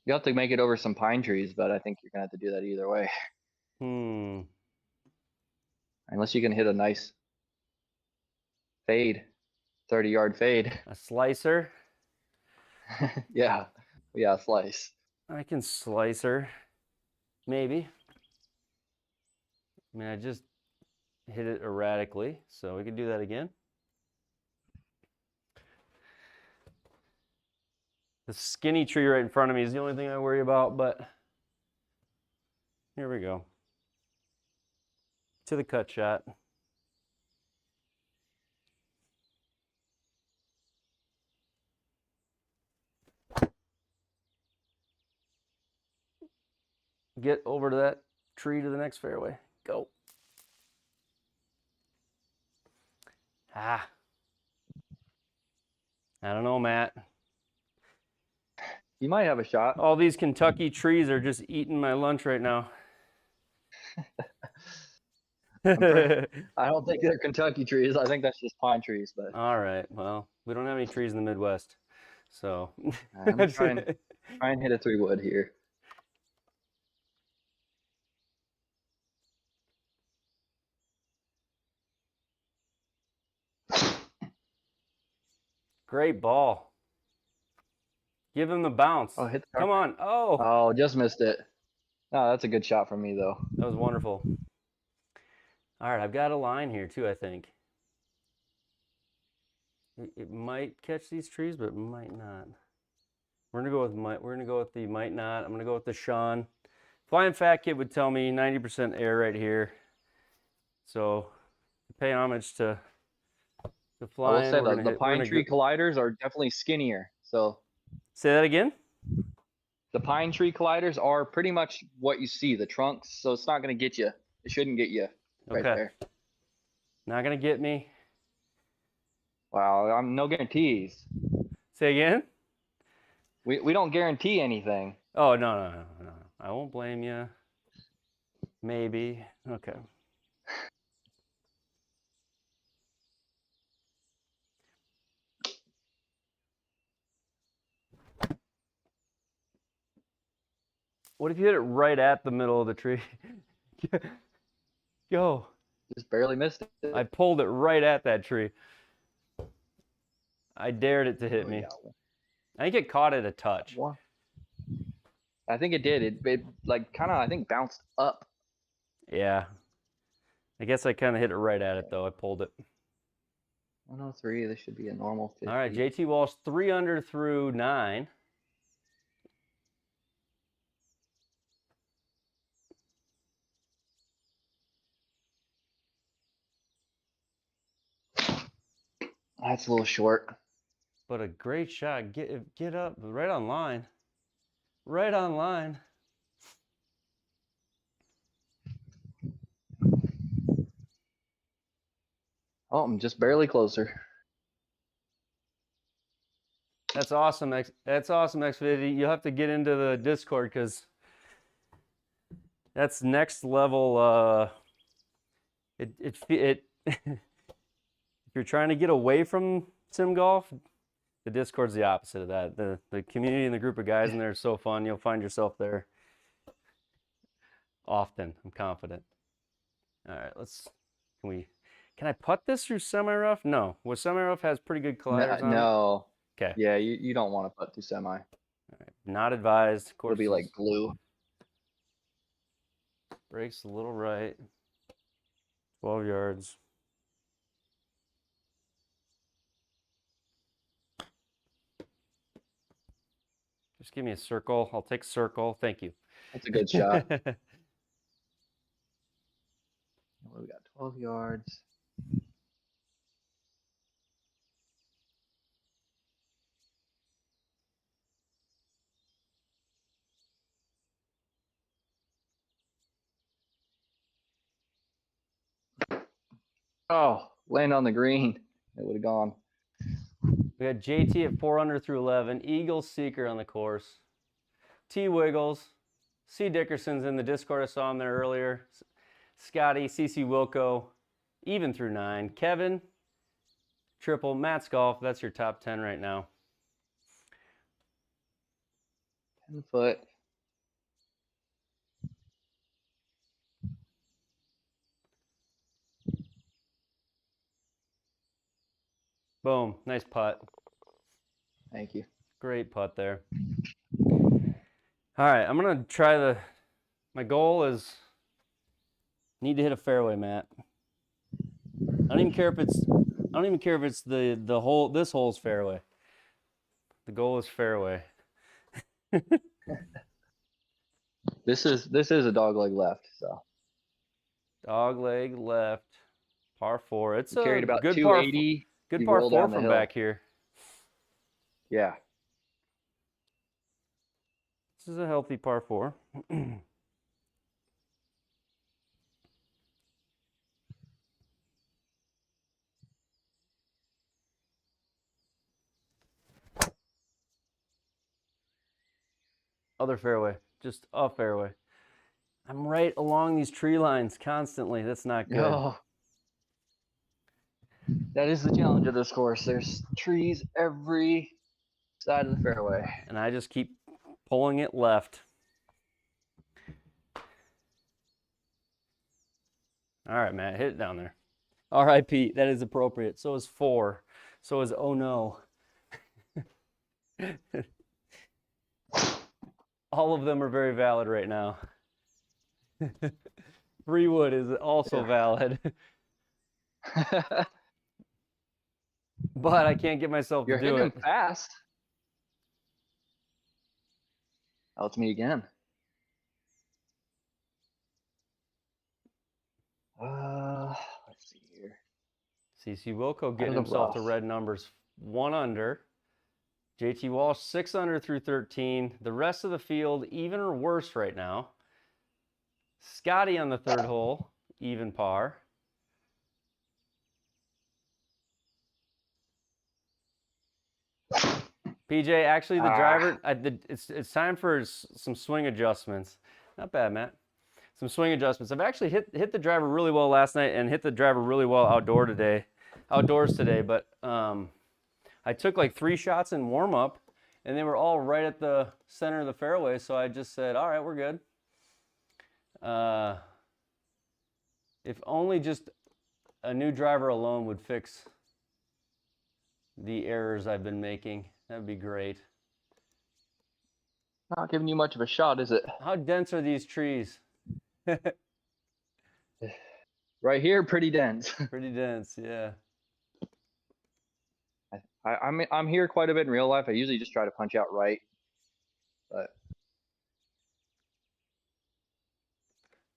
You have to make it over some pine trees, but I think you're gonna have to do that either way. Unless you can hit a nice fade, 30-yard fade. A slicer? Yeah, slice. I can slice her. Maybe. I mean, I just hit it erratically, so we could do that again. The skinny tree right in front of me is the only thing I worry about, but here we go. To the cut shot. Get over to that tree to the next fairway. Go. Ah. I don't know, Matt. You might have a shot. All these Kentucky trees are just eating my lunch right now. I don't think they're Kentucky trees. I think that's just pine trees. But All right. Well, we don't have any trees in the Midwest, so I'm gonna try and hit a 3-wood here. Great ball. Give him the bounce. Oh, hit the Come on. Oh. Oh, just missed it. No, that's a good shot from me though. That was wonderful. All right, I've got a line here too, I think. It might catch these trees, but it might not. We're gonna go with the might not. I'm gonna go with the Sean. Flying Fat Kid would tell me 90% air right here. So pay homage to Flying. I will say the pine tree colliders are definitely skinnier. So say that again. The pine tree colliders are pretty much what you see, the trunks. So it's not gonna get you. It shouldn't get you right there. Not gonna get me. Wow, I'm no guarantees. Say again. We don't guarantee anything. Oh no. I won't blame you. Maybe. Okay. What if you hit it right at the middle of the tree? Go. Just barely missed it. I pulled it right at that tree. I dared it to hit me. Yeah. I think it caught it a touch. What? I think it did. It like kind of, I think, bounced up. Yeah. I guess I kind of hit it right at it, though. I pulled it. 103. This should be a normal 50. All right, JT Walsh, 3 under through 9. That's a little short. But a great shot. Get up. Right on line. Right on line. Oh, I'm just barely closer. That's awesome. That's awesome, Xfinity. You'll have to get into the Discord because that's next level. If you're trying to get away from sim golf, the Discord's the opposite of that. The community and the group of guys in there is so fun. You'll find yourself there often. I'm confident. All right, can I putt this through semi-rough? No. Well, semi-rough has pretty good colliders on it. No. Okay. Yeah, you don't want to putt through semi. All right. Not advised. Of course, it'll be like glue. Breaks a little right. 12 yards. Just give me a circle. I'll take circle. Thank you. That's a good shot. What do we got? 12 yards. Oh, land on the green. It would have gone. We got JT at 4 under through 11. Eagles Seeker on the course. T Wiggles. C Dickerson's in the Discord. I saw him there earlier. Scotty, CC Wilco, even through 9. Kevin, triple. MattsGolf. That's your top 10 right now. 10 foot. Boom. Nice putt. Thank you. Great putt there. All right, I'm gonna try my goal is need to hit a fairway, Matt. I don't even care if it's the hole, this hole's fairway. The goal is fairway. This is a dog leg left, so Dog leg left, par 4. It's a carried about good 280. good you par roll 4 down the from hill. back here. Yeah. This is a healthy par 4. Other fairway, just off fairway. I'm right along these tree lines constantly. That's not good. Oh, that is the challenge of this course. There's trees every side of the fairway. And I just keep pulling it left. All right, Matt, hit it down there. All right, Pete, that is appropriate. So is 4. So is oh no. All of them are very valid right now. 3 wood is also valid. But I can't get myself You're to do hitting it. fast. Oh, it's me again. Let's see here. CC Wilco getting the himself to rough. red numbers. 1 under. JT Walsh 6 under through 13. The rest of the field even or worse right now. Scotty on the 3rd hole, even par. PJ, actually the driver, it's time for some swing adjustments. Not bad, Matt. Some swing adjustments. I've actually hit the driver really well last night and hit the driver really well outdoors today, but I took like 3 shots in warm up and they were all right at the center of the fairway, so I just said, all right, we're good. If only just a new driver alone would fix the errors I've been making. That'd be great. Not giving you much of a shot, is it? How dense are these trees? Right here, pretty dense. Pretty dense, yeah. I'm here quite a bit in real life. I usually just try to punch out right, but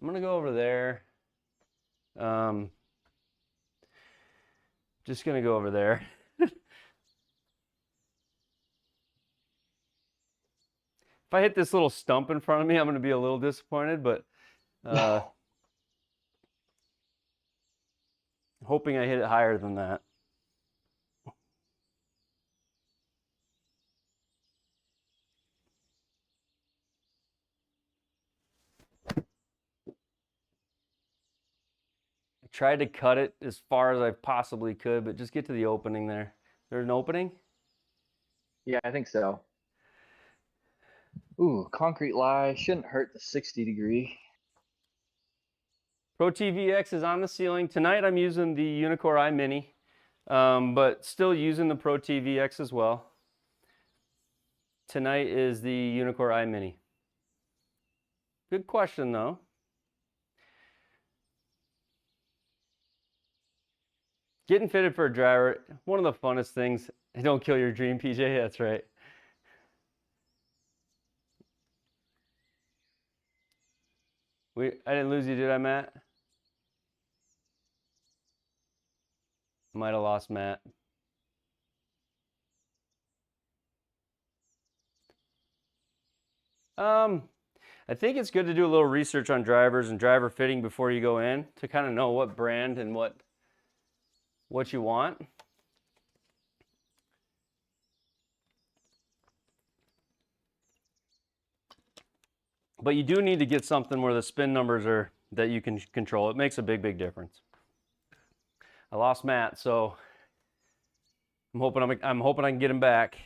I'm gonna go over there. Just gonna go over there. If I hit this little stump in front of me, I'm gonna be a little disappointed, but hoping I hit it higher than that. I tried to cut it as far as I possibly could, but just get to the opening there. There's an opening? yeah, I think so. Ooh, concrete lie shouldn't hurt the 60 degree. Pro TV X is on the ceiling. Tonight I'm using the Unicore iMini, but still using the Pro TV X as well. Tonight is the Unicore iMini. Good question though. Getting fitted for a driver, one of the funnest things. Don't kill your dream, PJ, that's right. I didn't lose you, did I, Matt? Might have lost Matt. I think it's good to do a little research on drivers and driver fitting before you go in to kind of know what brand and what what you want. But you do need to get something where the spin numbers are that you can control. It makes a big, big difference. I lost Matt, so I'm hoping I can get him back.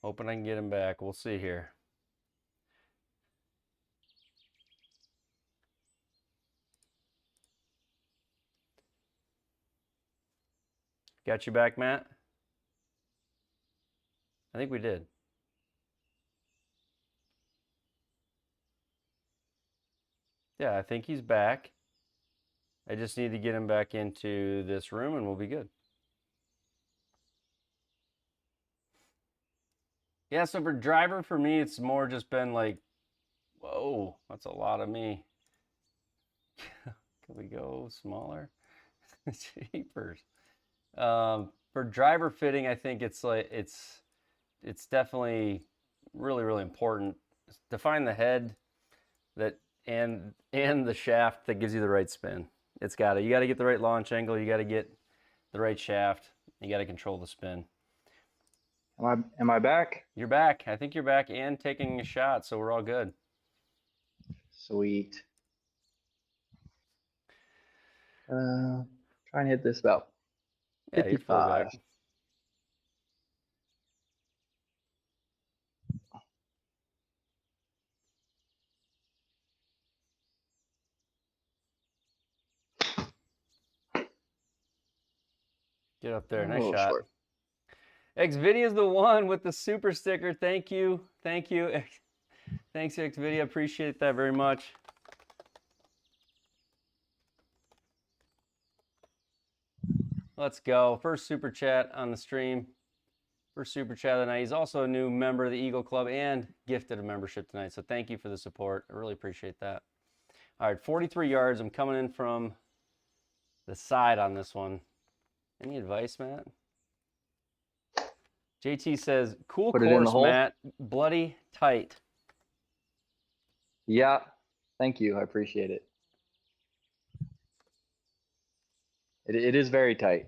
Hoping I can get him back. We'll see here. Got you back, Matt? I think we did. Yeah, I think he's back. I just need to get him back into this room and we'll be good. Yeah, so for driver, for me, it's more just been like, whoa, that's a lot of me. Can we go smaller? Jeepers. For driver fitting, I think it's like it's definitely really, really important to find the head that and the shaft that gives you the right spin. You got to get the right launch angle, you got to get the right shaft, you got to control the spin. Am I back? You're back. I think you're back and taking a shot, so we're all good. Sweet. Try and hit this about Yeah, you're full 55. back. Get up there. Nice shot. Short. Xvidia's the one with the super sticker. Thank you. Thank you. Thanks, Xvidia. Appreciate that very much. Let's go. First super chat on the stream. First super chat of the night. He's also a new member of the Eagle Club and gifted a membership tonight. So thank you for the support. I really appreciate that. All right, 43 yards. I'm coming in from the side on this one. Any advice, Matt? JT says, cool course, Matt. Bloody tight. Yeah, thank you. I appreciate it. It is very tight.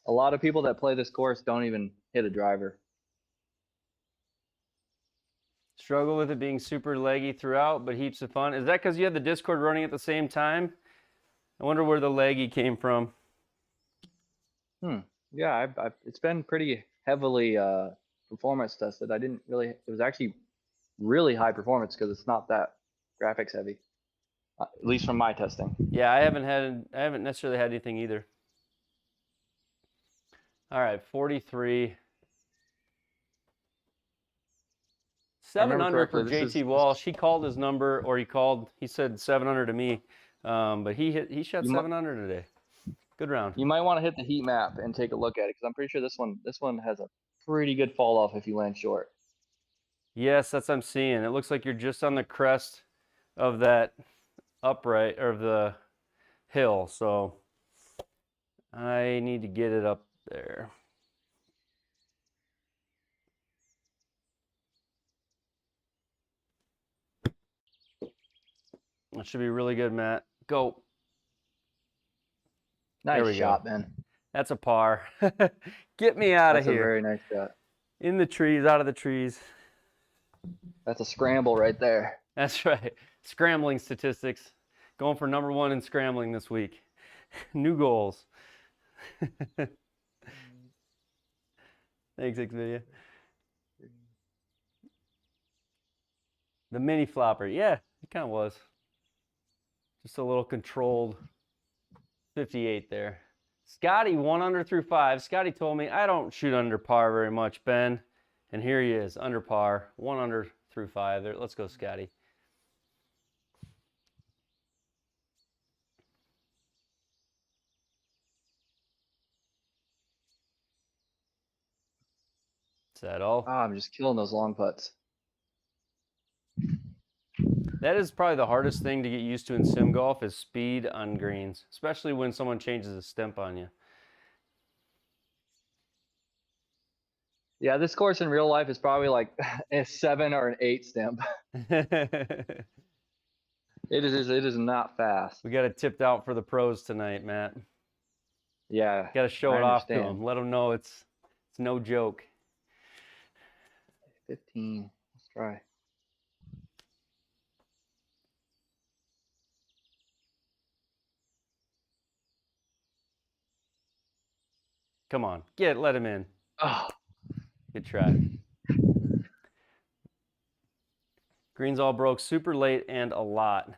A lot of people that play this course don't even hit a driver. Struggle with it being super leggy throughout, but heaps of fun. Is that because you had the Discord running at the same time? I wonder where the leggy came from. Yeah, it's been pretty heavily performance tested. It was actually really high performance because it's not that graphics heavy, at least from my testing. Yeah, I haven't necessarily had anything either. All right, 43. 7 under for JT Walsh. He called his number, or he said 700 to me, but he shot 700 today. Good round. You might want to hit the heat map and take a look at it because I'm pretty sure this one has a pretty good fall off if you land short. Yes, that's what I'm seeing. It looks like you're just on the crest of that upright or the hill, so I need to get it up there. That should be really good, Matt. Go. Nice shot, man. That's a par. Get me out of here. That's a very nice shot. In the trees, out of the trees. That's a scramble right there. That's right. Scrambling statistics. Going for #1 in scrambling this week. New goals. Thanks, Xvidia. The mini flopper. Yeah, it kind of was. Just a little controlled 58 there. Scotty, 1 under through 5. Scotty told me I don't shoot under par very much, Ben. And here he is, under par, 1 under through 5. There, let's go, Scotty. Is that all? I'm just killing those long putts. That is probably the hardest thing to get used to in sim golf is speed on greens, especially when someone changes a stimp on you. Yeah, this course in real life is probably like a 7 or an 8 stamp. It is not fast. We got it tipped out for the pros tonight, Matt. Yeah, Got to show I it off to understand. them. Let them know it's no joke. 15. Let's try. Come on, let him in. Oh, Good try. Greens all broke super late and a lot.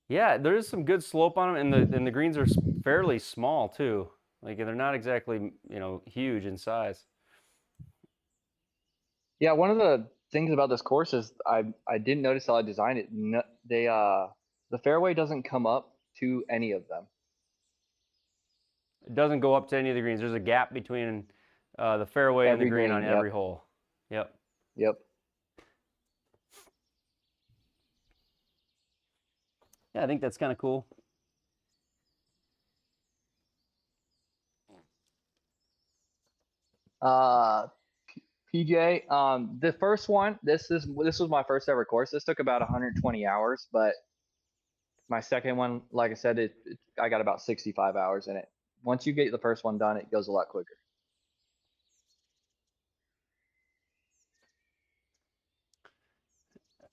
Yeah, there is some good slope on them, and the greens are fairly small too. Like they're not exactly huge in size. yeah. One of the things about this course is I didn't notice how I designed it. No, the fairway doesn't come up to any of them. It doesn't go up to any of the greens. There's a gap between the fairway and the Every green on green, every yep. hole. Yep. Yep. Yeah, I think that's kind of cool. PJ, the first one, this was my first ever course. This took about 120 hours, but my second one, like I said, I got about 65 hours in it. Once you get the first one done, it goes a lot quicker.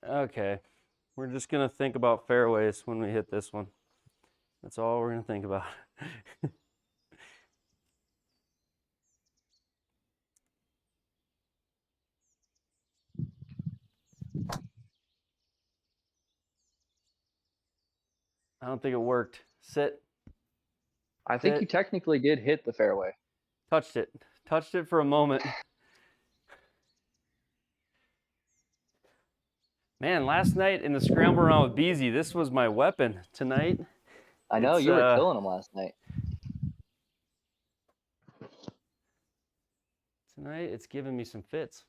Okay, we're just gonna think about fairways when we hit this one. That's all we're gonna think about. I don't think it worked. Sit. I think you technically did hit the fairway. Touched it. Touched it for a moment. Man, last night in the scramble around with Beezy, this was my weapon. Tonight, I know you were killing them last night. Tonight, it's giving me some fits.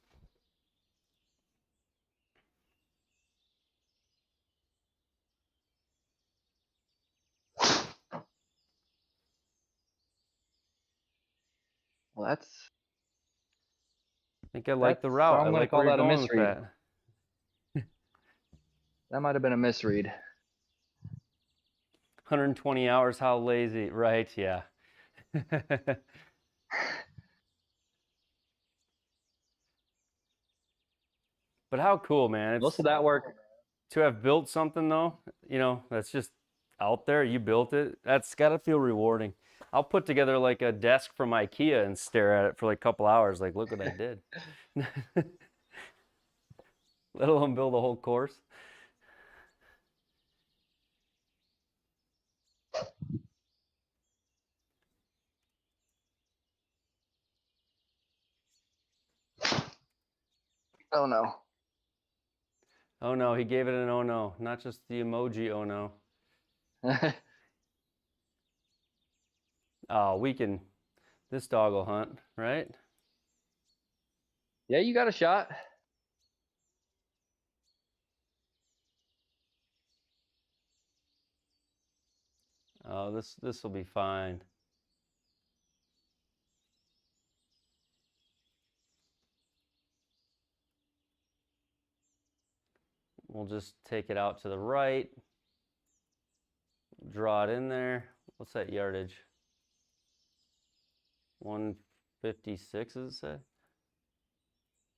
Well, I think I like the route. I'm I going to like call where you're that a going with misread. that. That might have been a misread. 120 hours, how lazy. Right, yeah. But how cool, man. Most of that work. To have built something, though, that's just out there. You built it. That's got to feel rewarding. I'll put together like a desk from IKEA and stare at it for like a couple hours. Like, look what I did. Let alone build a whole course. Oh, no. Oh, no. He gave it an oh, no. Not just the emoji oh, no. Oh, this dog will hunt, right? Yeah, you got a shot. Oh, this will be fine. We'll just take it out to the right. Draw it in there. What's that yardage? 156, does it say?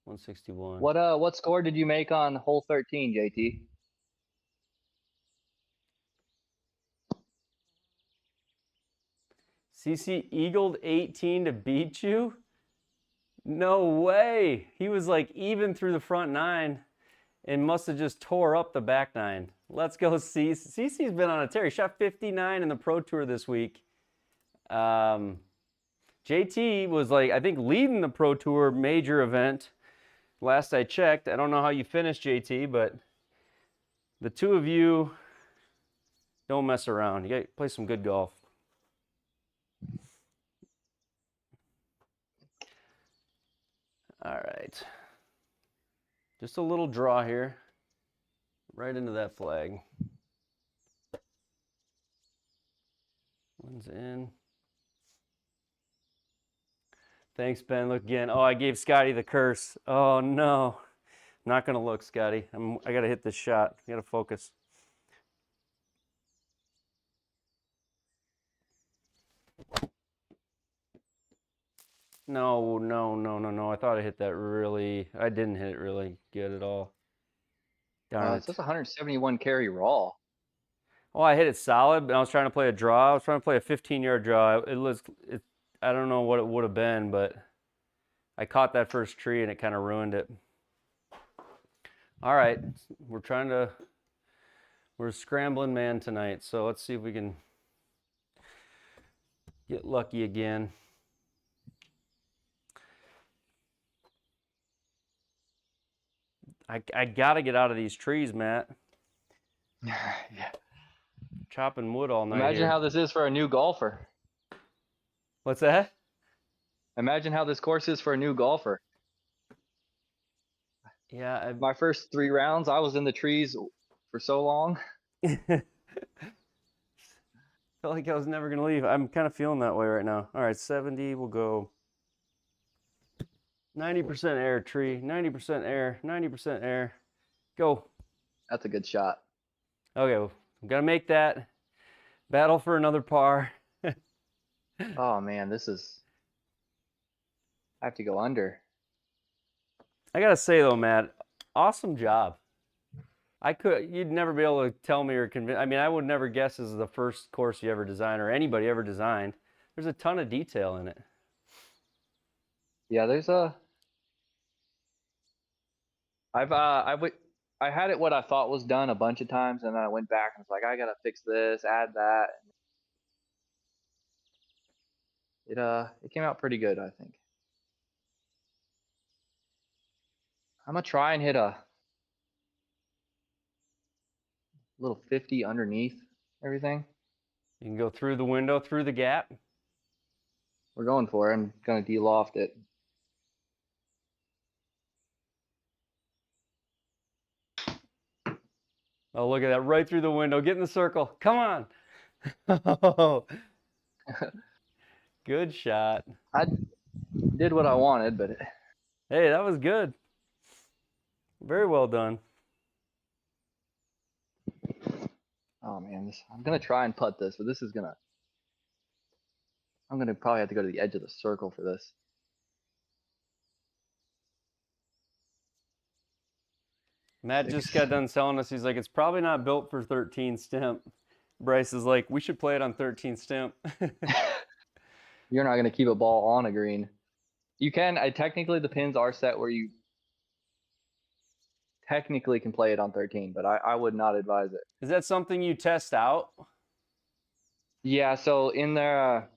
161. What score did you make on hole 13, JT? CC eagled 18 to beat you? No way. He was like even through the front 9 and must have just tore up the back 9. Let's go, CC. CC's been on a tear. He shot 59 in the Pro Tour this week. JT was like, I think, leading the Pro Tour major event. Last I checked. I don't know how you finished, JT, but the two of you don't mess around. You got to play some good golf. All right. Just a little draw here. Right into that flag. One's in. Thanks, Ben. Look again. Oh, I gave Scotty the curse. Oh no. I'm not gonna look, Scotty. I gotta hit this shot. I gotta focus. No, no, no, no, no. I thought I hit that really. I didn't hit it really good at all. Darn It it. says 171 carry raw. Oh, I hit it solid, but I was trying to play a draw. I was trying to play a 15-yard draw. I don't know what it would have been, but I caught that first tree and it kind of ruined it. All right, we're a scrambling man tonight, so let's see if we can get lucky again. I gotta get out of these trees, Matt. Yeah. Chopping wood all night Imagine here. how this is for a new golfer. What's that? Imagine how this course is for a new golfer. Yeah, My first 3 rounds, I was in the trees for so long. I felt like I was never gonna leave. I'm kind of feeling that way right now. All right, 70. We'll go 90% air, tree. 90% air. 90% air. Go. That's a good shot. Okay, well, I'm gonna make that. Battle for another par. Oh man, this is. I have to go under. I gotta say though, Matt, awesome job. You'd never be able to tell me or convince. I mean, I would never guess this is the first course you ever designed or anybody ever designed. There's a ton of detail in it. Yeah, there's a. I had it what I thought was done a bunch of times, and then I went back and was like, I gotta fix this, add that. It came out pretty good, I think. I'm gonna try and hit a little 50 underneath everything. You can go through the window, through the gap. We're going for it. I'm gonna de-loft it. Oh, look at that, right through the window. Get in the circle. Come on. Oh, good shot. I did what I wanted, but Hey, that was good. Very well done. oh man, I'm gonna try and putt this, but I'm gonna probably have to go to the edge of the circle for this. Matt just got done selling us. He's like, it's probably not built for 13 stimp. Bryce is like, we should play it on 13 stimp. You're not gonna keep a ball on a green. You can. Technically, the pins are set where you technically can play it on 13, but I would not advise it. Is that something you test out? Yeah. So in there,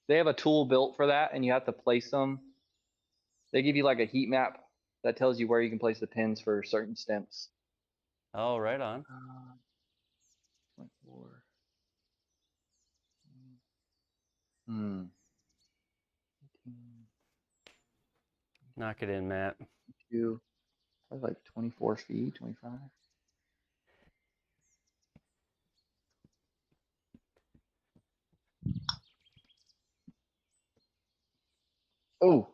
they have a tool built for that, and you have to place them. They give you like a heat map that tells you where you can place the pins for certain stimps. Oh, right on. 24. Hmm. 18, Knock it in, Matt. 2. That's like 24 feet, 25. Oh.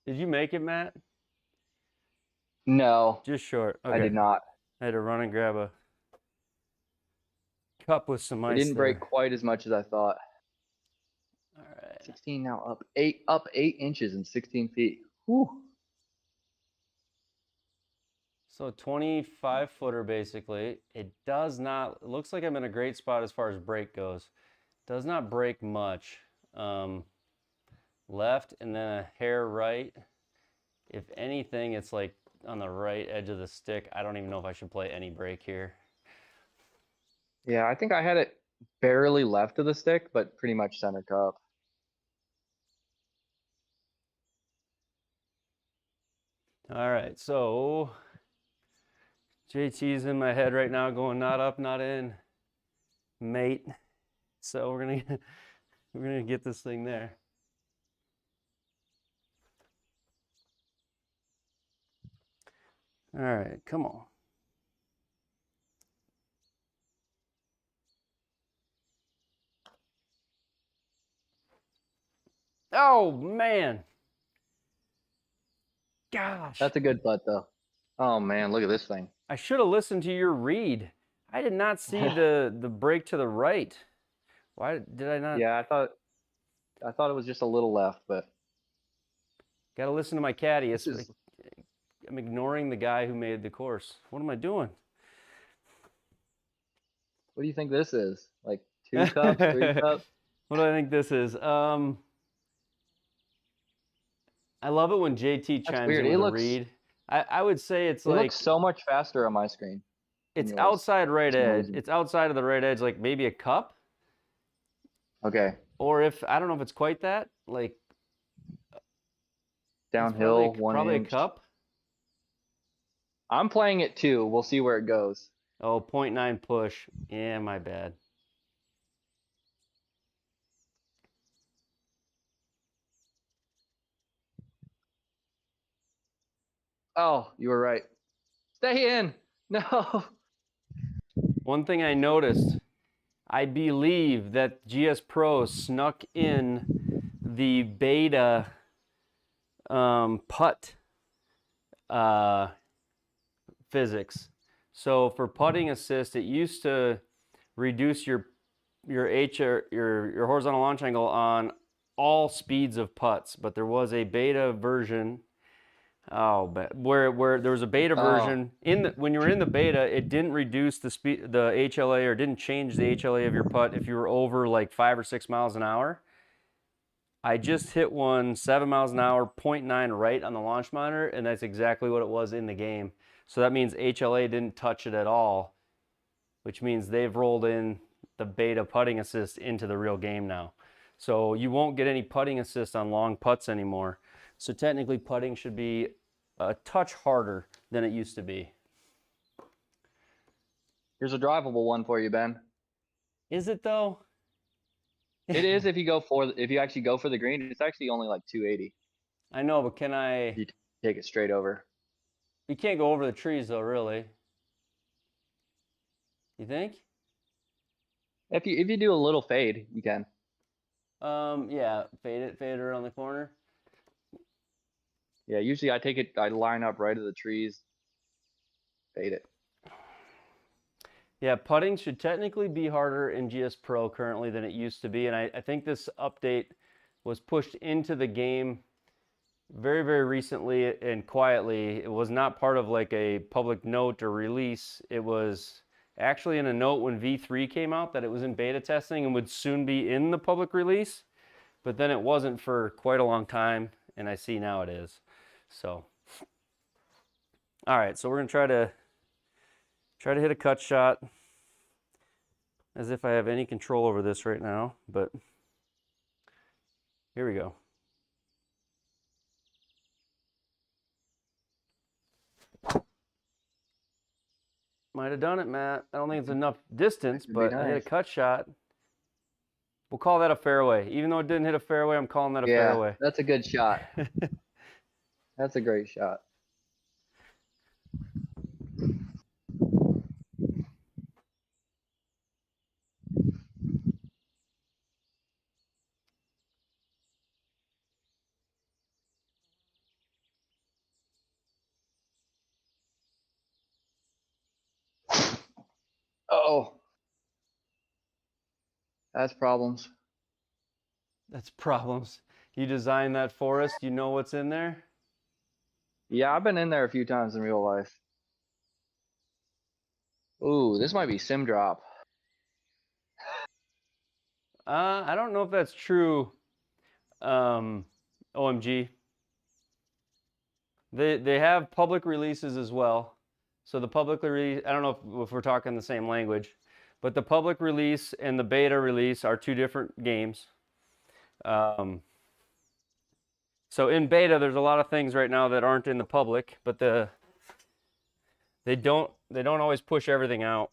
Did you make it, Matt? No, Just short. Okay. I did not. I had to run and grab a cup with some It ice didn't there. break quite as much as I thought. All right. 16 now, up 8 inches in 16 feet. Whew. So 25 footer basically. It looks like I'm in a great spot as far as break goes. Does not break much. Left and then a hair right. If anything, it's like on the right edge of the stick. I don't even know if I should play any break here. Yeah, I think I had it barely left of the stick, but pretty much center cup. All right, so JT's in my head right now going not up, not in, mate. So we're gonna get this thing there. All right, come on. Oh, man. Gosh. That's a good putt, though. Oh, man, look at this thing. I should have listened to your read. I did not see the break to the right. Why did I not? Yeah, I thought it was just a little left, but Got to listen to my caddy. this is I'm ignoring the guy who made the course. What am I doing? what do you think this is? Like 2 cups, 3 cups? What do I think this is? I love it when JT That's chimes weird. in It with a looks read. I would say it's it like looks so much faster on my screen. it's yours. outside right It's edge. noisy. It's outside of the right edge, like maybe a cup. Okay. Or if I don't know if it's quite that, like it's Downhill, probably, 1 probably inch. a cup. I'm playing it 2. We'll see where it goes. Oh, 0.9 push. Yeah, my bad. Oh, you were right. Stay in. No. One thing I noticed, I believe that GS Pro snuck in the beta putt physics. So for putting assist, it used to reduce your horizontal launch angle on all speeds of putts, but there was a beta version. Oh, but where there was a beta version when you were in the beta, it didn't reduce the speed, the HLA, or didn't change the HLA of your putt if you were over like 5 or 6 miles an hour. I just hit one 7 miles an hour, 0.9 right on the launch monitor, and that's exactly what it was in the game. So that means HLA didn't touch it at all, which means they've rolled in the beta putting assist into the real game now. So you won't get any putting assist on long putts anymore. So technically putting should be a touch harder than it used to be. Here's a drivable one for you, Ben. Is it though? It is if you actually go for the green. It's actually only like 280. I know, but can I? You take it straight over. You can't go over the trees though, really. You think? If you do a little fade, you can. Yeah, fade it around the corner. Yeah, usually I line up right of the trees, fade it. Yeah, putting should technically be harder in GS Pro currently than it used to be, and I think this update was pushed into the game very, very recently and quietly. It was not part of like a public note or release. It was actually in a note when V3 came out that it was in beta testing and would soon be in the public release, but then it wasn't for quite a long time, and I see now it is. So, all right, so we're gonna try to hit a cut shot as if I have any control over this right now, but here we go. Might have done it, Matt. I don't think it's enough distance, but I hit a cut shot. We'll call that a fairway. Even though it didn't hit a fairway, I'm calling that a fairway. That's a good shot. That's a great shot. Oh, that's problems. That's problems. You designed that for us. You know what's in there? Yeah, I've been in there a few times in real life. Ooh, this might be sim drop. I don't know if that's true. OMG. They have public releases as well. So the public release, I don't know if we're talking the same language, but the public release and the beta release are two different games. So in beta, there's a lot of things right now that aren't in the public, but they don't always push everything out.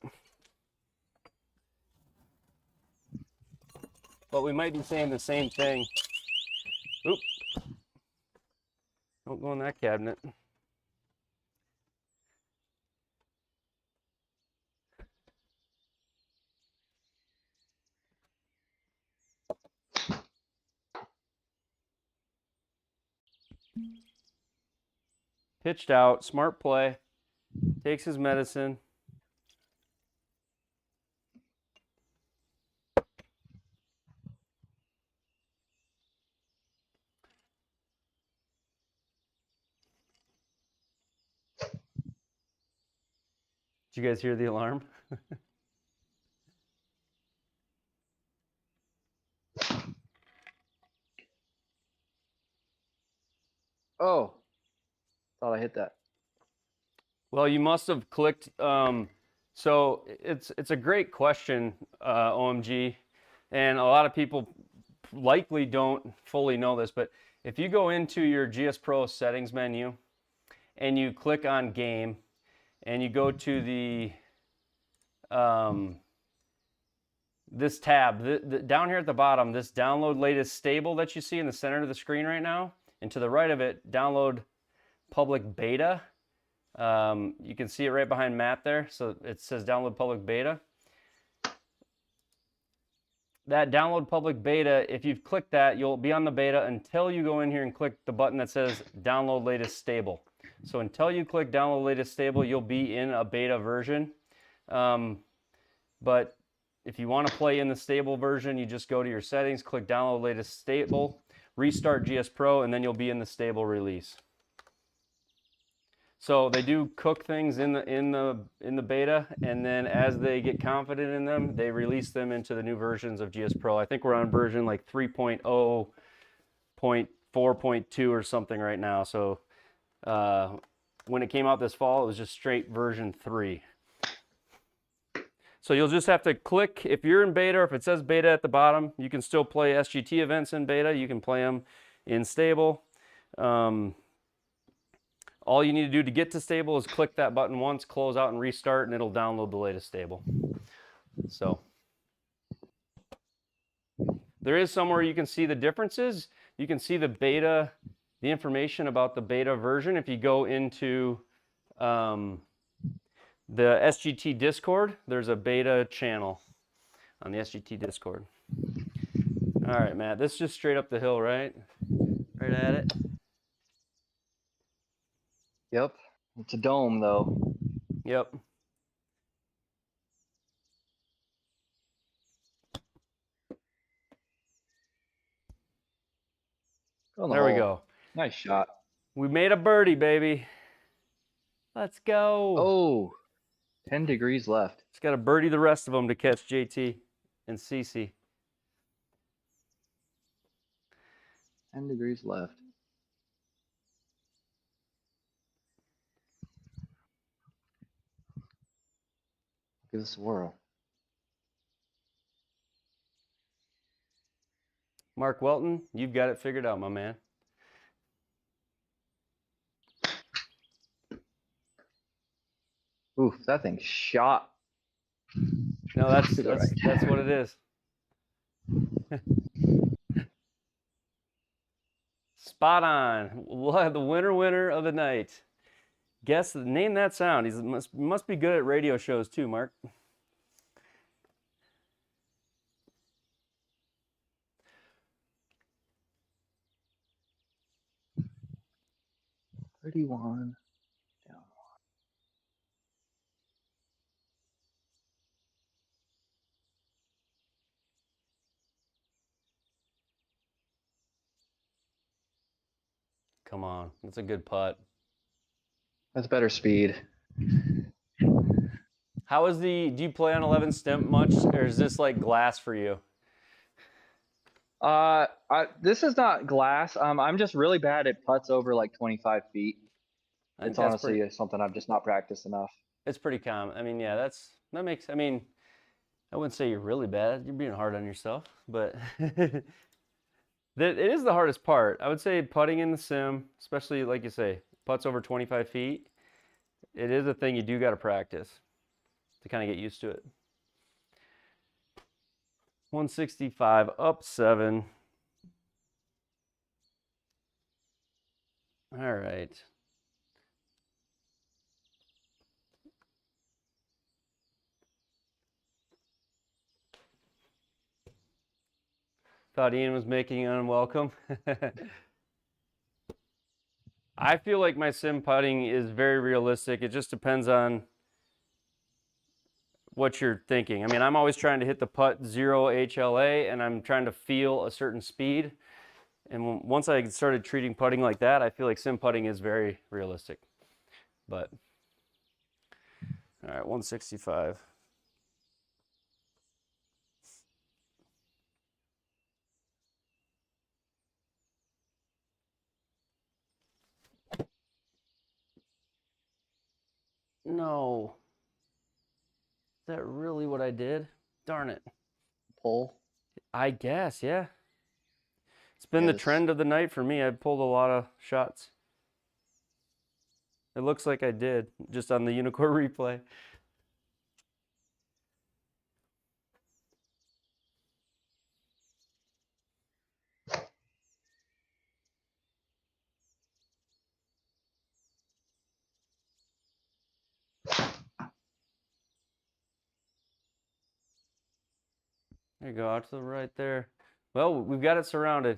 But we might be saying the same thing. Oop. Don't go in that cabinet. Pitched out, smart play. Takes his medicine. Did you guys hear the alarm? Oh, thought I hit that. Well, you must have clicked. So it's a great question, OMG, and a lot of people likely don't fully know this, but if you go into your GS Pro settings menu and you click on game and you go to the this tab, down here at the bottom, this download latest stable that you see in the center of the screen right now, and to the right of it, download public beta. You can see it right behind Matt there. So it says download public beta. That download public beta, if you've clicked that, you'll be on the beta until you go in here and click the button that says download latest stable. So until you click download latest stable, you'll be in a beta version. But if you want to play in the stable version, you just go to your settings, click download latest stable, restart GS Pro, and then you'll be in the stable release. So they do cook things in the beta, and then as they get confident in them, they release them into the new versions of GS Pro. I think we're on version like 3.0.4.2 or something right now. So when it came out this fall, it was just straight version 3. So you'll just have to click, if you're in beta, or if it says beta at the bottom, you can still play SGT events in beta. You can play them in stable. All you need to do to get to stable is click that button once, close out and restart, and it'll download the latest stable. So there is somewhere you can see the differences. You can see the beta, the information about the beta version if you go into the SGT Discord. There's a beta channel on the SGT Discord. All right, Matt, this is just straight up the hill, right? Right at it. Yep. It's a dome though. Yep. Go in the There we hole. go. Nice shot. We made a birdie, baby. Let's go. Oh, 10 degrees left. Just got to birdie the rest of them to catch JT and CC. 10 degrees left. Give this a whirl. Mark Welton, you've got it figured out, my man. Oof, that thing shot. No, that's To the right. that's what it is. Spot on. We'll have the winner of the night. Guess, name that sound. He must be good at radio shows too, Mark. $31. Down. Come on, that's a good putt. That's better speed. How is do you play on 11 stimp much, or is this like glass for you? This is not glass. I'm just really bad at putts over like 25 feet. I think It's that's honestly something I've just not practiced enough. it's pretty common. I mean, yeah, that makes, I mean, I wouldn't say you're really bad. You're being hard on yourself, but it is the hardest part. I would say putting in the sim, especially like you say, putts over 25 feet, it is a thing you do got to practice to kind of get used to it. 165, up 7. All right. Thought Ian was making you unwelcome. I feel like my sim putting is very realistic. It just depends on what you're thinking. I mean, I'm always trying to hit the putt 0 HLA, and I'm trying to feel a certain speed. And once I started treating putting like that, I feel like sim putting is very realistic. But, all right, 165. No. Is that really what I did? Darn it. Pull. I guess, yeah. It's been the Yes. trend of the night for me. I pulled a lot of shots. It looks like I did, just on the Unicorn replay. There you go, out to the right there. Well, we've got it surrounded.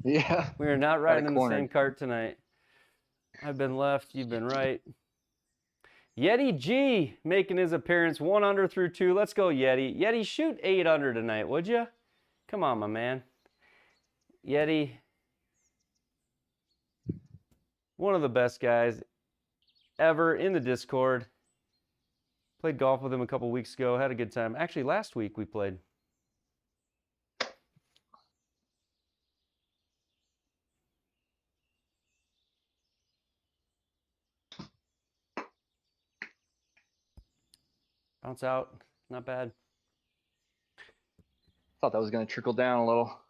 Yeah. We are not Got it riding in the cornered. same cart tonight. I've been left, you've been right. Yeti G making his appearance, 1 under through 2. Let's go, Yeti. Yeti, shoot 8 under tonight, would you? Come on, my man. Yeti, one of the best guys ever in the Discord. Played golf with him a couple weeks ago, had a good time. Actually, last week we played. Bounce out, not bad. Thought that was going to trickle down a little.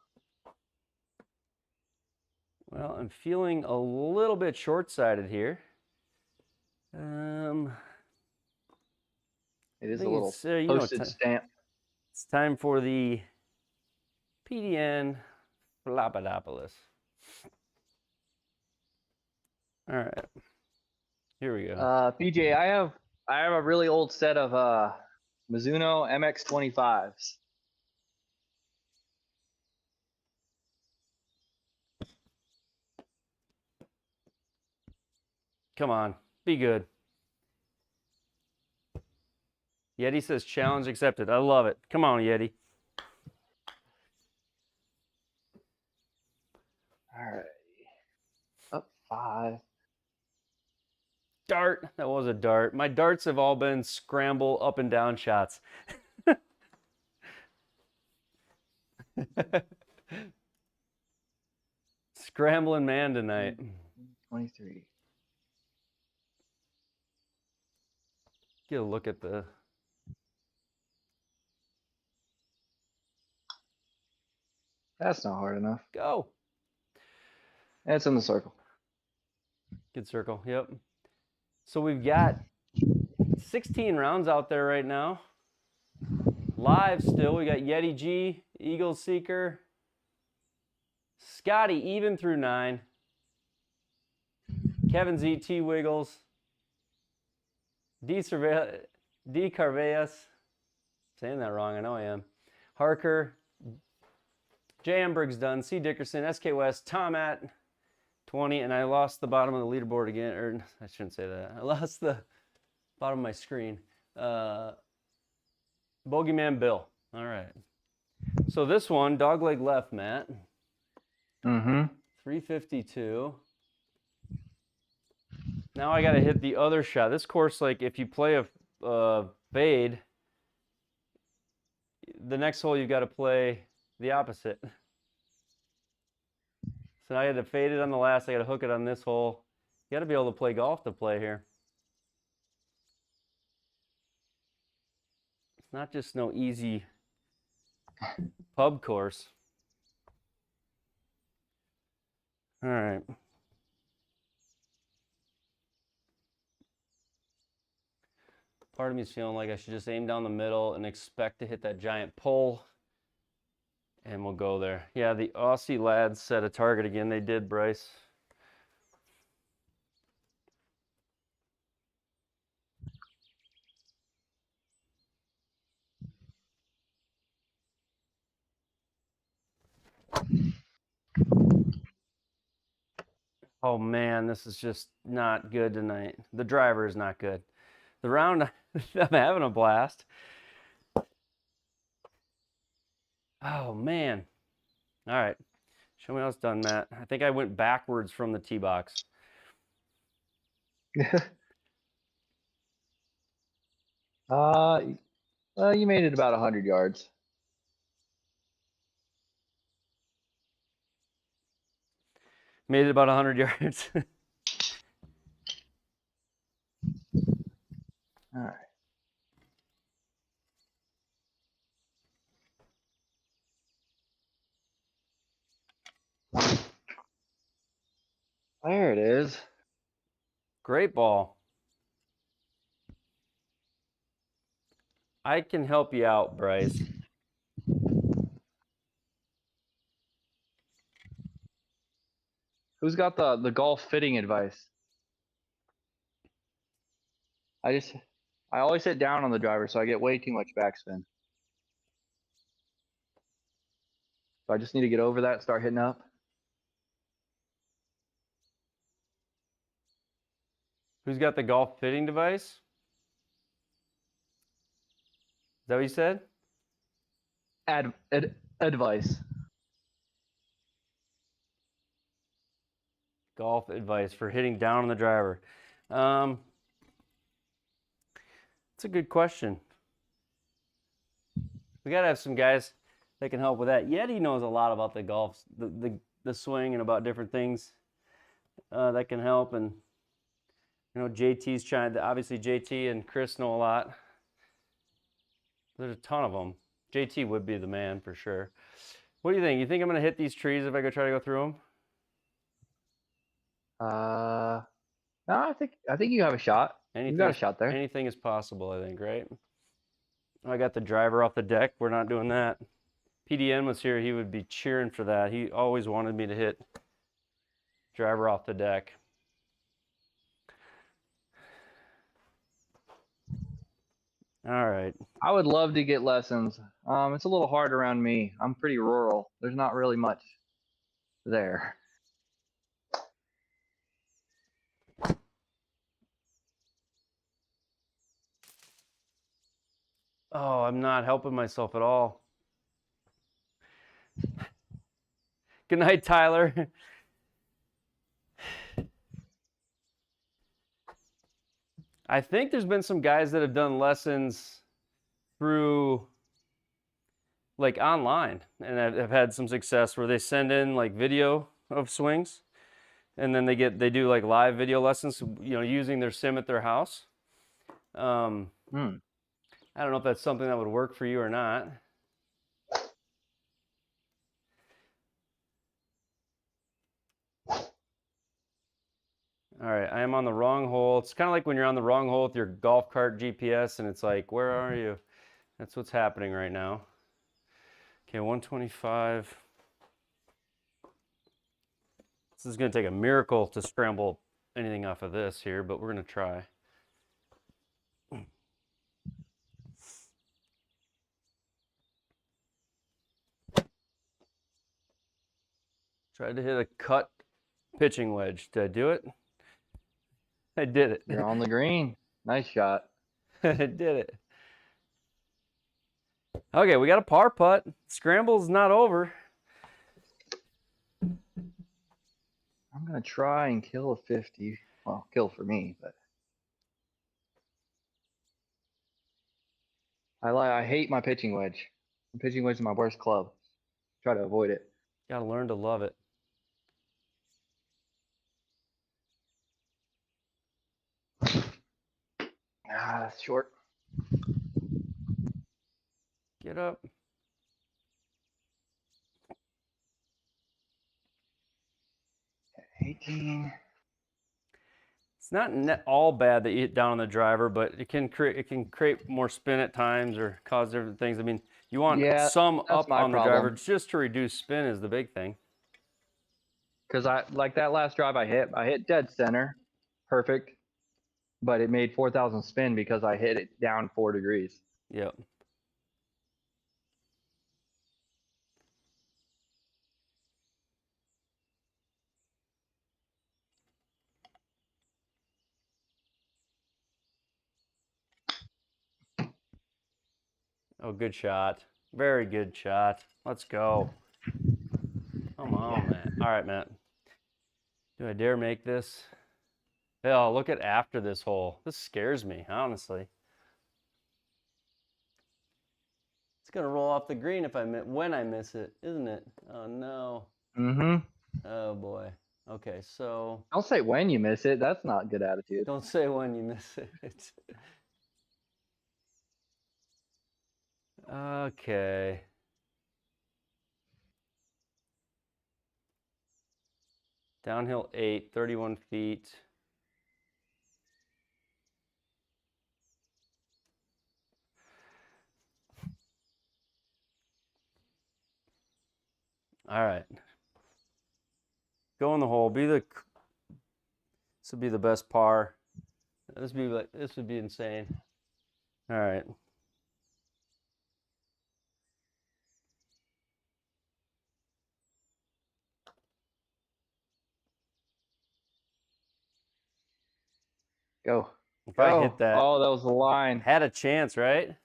Well, I'm feeling a little bit short-sighted here. It is I a think little it's, you know, postage stamp. it's time for the PDN Floppodopolis. All right, here we go. PJ, I have a really old set of Mizuno MX-25s. Come on, be good. Yeti says challenge accepted. I love it. Come on, Yeti. All right. Up 5. Dart. That was a dart. My darts have all been scramble up and down shots. Scrambling man tonight. 23. Get a look at the... That's not hard enough. Go. It's in the circle. Good circle. Yep. So we've got 16 rounds out there right now. Live still. We got Yeti G, Eagle Seeker, Scotty even through 9, Kevin Z, T Wiggles, D Carveas, saying that wrong, I know I am, Harker, J.M. Briggs Dunn, C Dickerson, SK West, Tom at 20, and I lost the bottom of the leaderboard again, or I shouldn't say that. I lost the bottom of my screen. Bogeyman Bill. All right. So this one, dogleg left, Matt. Mm-hmm. 352. Now I got to hit the other shot. This course, like if you play a fade, the next hole you've got to play the opposite. So now I had to fade it on the last. I got to hook it on this hole. You got to be able to play golf to play here. It's not just no easy pub course. All right. Part of me is feeling like I should just aim down the middle and expect to hit that giant pole. And we'll go there. Yeah, the Aussie lads set a target again. They did, Bryce. Oh man, this is just not good tonight. The driver is not good. The round, I'm having a blast. Oh man. All right. Show me how it's done, Matt. I think I went backwards from the tee box. You made it about 100 yards. Made it about 100 yards. All right. There it is. Great ball. I can help you out, Bryce. Who's got the golf fitting advice? I always sit down on the driver, so I get way too much backspin. So I just need to get over that, start hitting up. Who's got the golf fitting device? Is that what you said? Advice. Golf advice for hitting down on the driver. That's a good question. We gotta have some guys that can help with that. Yeti knows a lot about the golf, the swing, and about different things that can help. And you know, JT's trying. Obviously, JT and Chris know a lot. There's a ton of them. JT would be the man for sure. What do you think? You think I'm gonna hit these trees if I go try to go through them? No, I think you have a shot. You got a shot there. Anything is possible, I think, right? I got the driver off the deck. We're not doing that. PDN was here. He would be cheering for that. He always wanted me to hit driver off the deck. All right. I would love to get lessons. It's a little hard around me. I'm pretty rural. There's not really much there. Oh, I'm not helping myself at all. Good night, Tyler. I think there's been some guys that have done lessons through like online and have had some success where they send in like video of swings and then they do like live video lessons, you know, using their sim at their house. I don't know if that's something that would work for you or not. All right, I am on the wrong hole. It's kind of like when you're on the wrong hole with your golf cart GPS and it's like, where are you? That's what's happening right now. Okay, 125. This is going to take a miracle to scramble anything off of this here, but we're going to try. Tried to hit a cut pitching wedge. Did I do it? I did it. You're on the green. Nice shot. I did it. Okay, we got a par putt. Scramble's not over. I'm going to try and kill a 50. Well, kill for me, but I hate my pitching wedge. My pitching wedge is my worst club. Try to avoid it. Got to learn to love it. That's short. Get up. Okay, 18. It's not all bad that you hit down on the driver, but it can create more spin at times or cause different things. I mean, you want some up on the driver just to reduce spin is the big thing. Because I like that last drive I hit dead center, perfect, but it made 4,000 spin because I hit it down 4 degrees. Yep. Oh, good shot. Very good shot. Let's go. Come on, Matt. All right, Matt. Do I dare make this? Oh, look at after this hole. This scares me, honestly. It's gonna roll off the green if when I miss it, isn't it? Oh no. Mm-hmm. Oh boy. Okay, so Don't say when you miss it. That's not good attitude. don't say when you miss it. Okay. Downhill 8, 31 feet. All right. Go in the hole. This would be the best par. This would be insane. All right. Go. If Go. I hit that, Oh, that was the line. had a chance, right?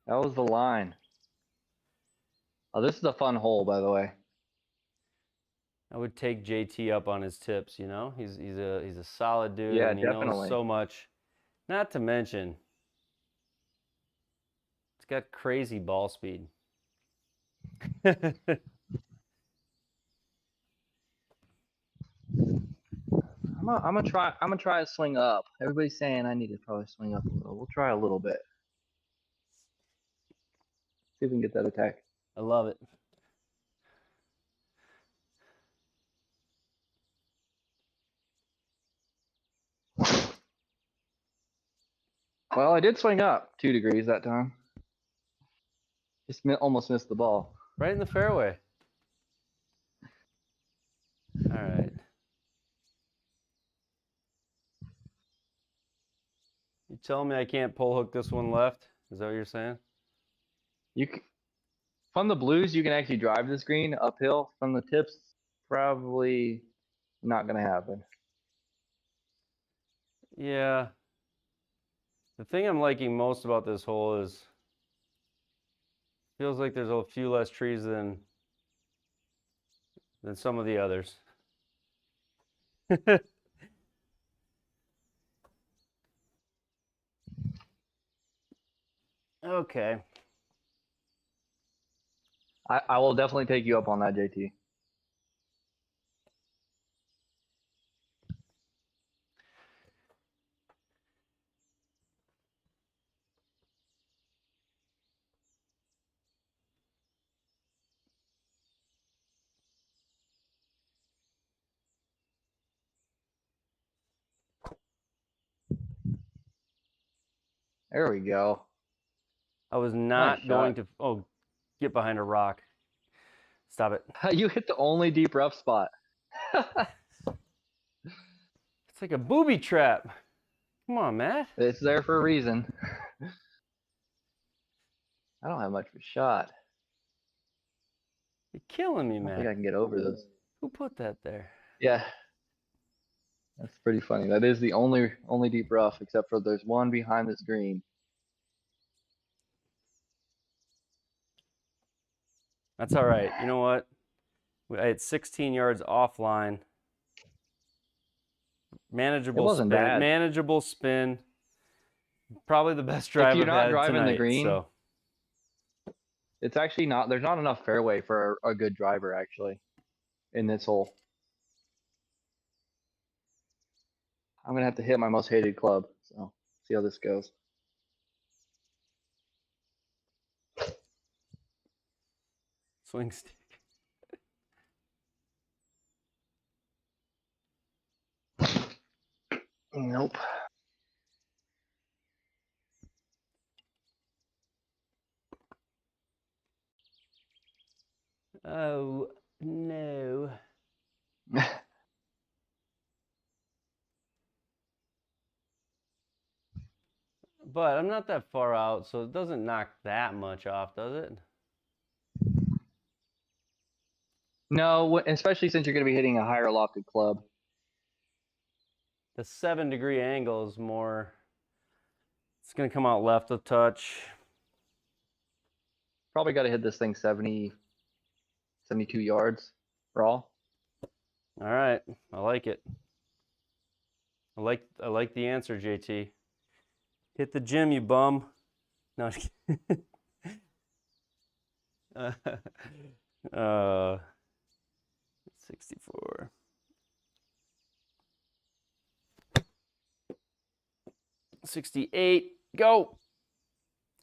That was the line. Oh, this is a fun hole, by the way. I would take JT up on his tips, you know? He's a solid dude, Yeah, and he knows definitely. so much. Not to mention, it's got crazy ball speed. I'm gonna try to swing up. Everybody's saying I need to probably swing up a little. We'll try a little bit. See if we can get that attack. I love it. Well, I did swing up 2 degrees that time. Just almost missed the ball. Right in the fairway. All right. You telling me I can't pull hook this one left? Is that what you're saying? From the blues, you can actually drive this green uphill. From the tips, probably not gonna happen. Yeah. The thing I'm liking most about this hole is feels like there's a few less trees than some of the others. Okay. I will definitely take you up on that, JT. There we go. I was not Nice going shot. to. Oh, get behind a rock. Stop it. You hit the only deep rough spot. It's like a booby trap. Come on, Matt. It's there for a reason. I don't have much of a shot. You're killing me, I don't Matt. think I can get over this. Who put that there? Yeah. That's pretty funny. That is the only deep rough, except for there's one behind this green. That's all right. You know what? I had 16 yards offline. Manageable It wasn't spin. bad. Manageable spin. Probably the best drive you're I've not had driving the tonight. green, So It's actually not. There's not enough fairway for a good driver actually in this hole. I'm gonna have to hit my most hated club. So see how this goes. swing stick. Nope. Oh no. But I'm not that far out, so it doesn't knock that much off, does it? No, especially since you're gonna be hitting a higher lofted club. The 7-degree angle is more. It's gonna come out left a touch. Probably got to hit this thing 70, 72 yards raw. All right, I like it. I like the answer, JT. Hit the gym, you bum. No, I'm just kidding. uh, 64. 68. Go.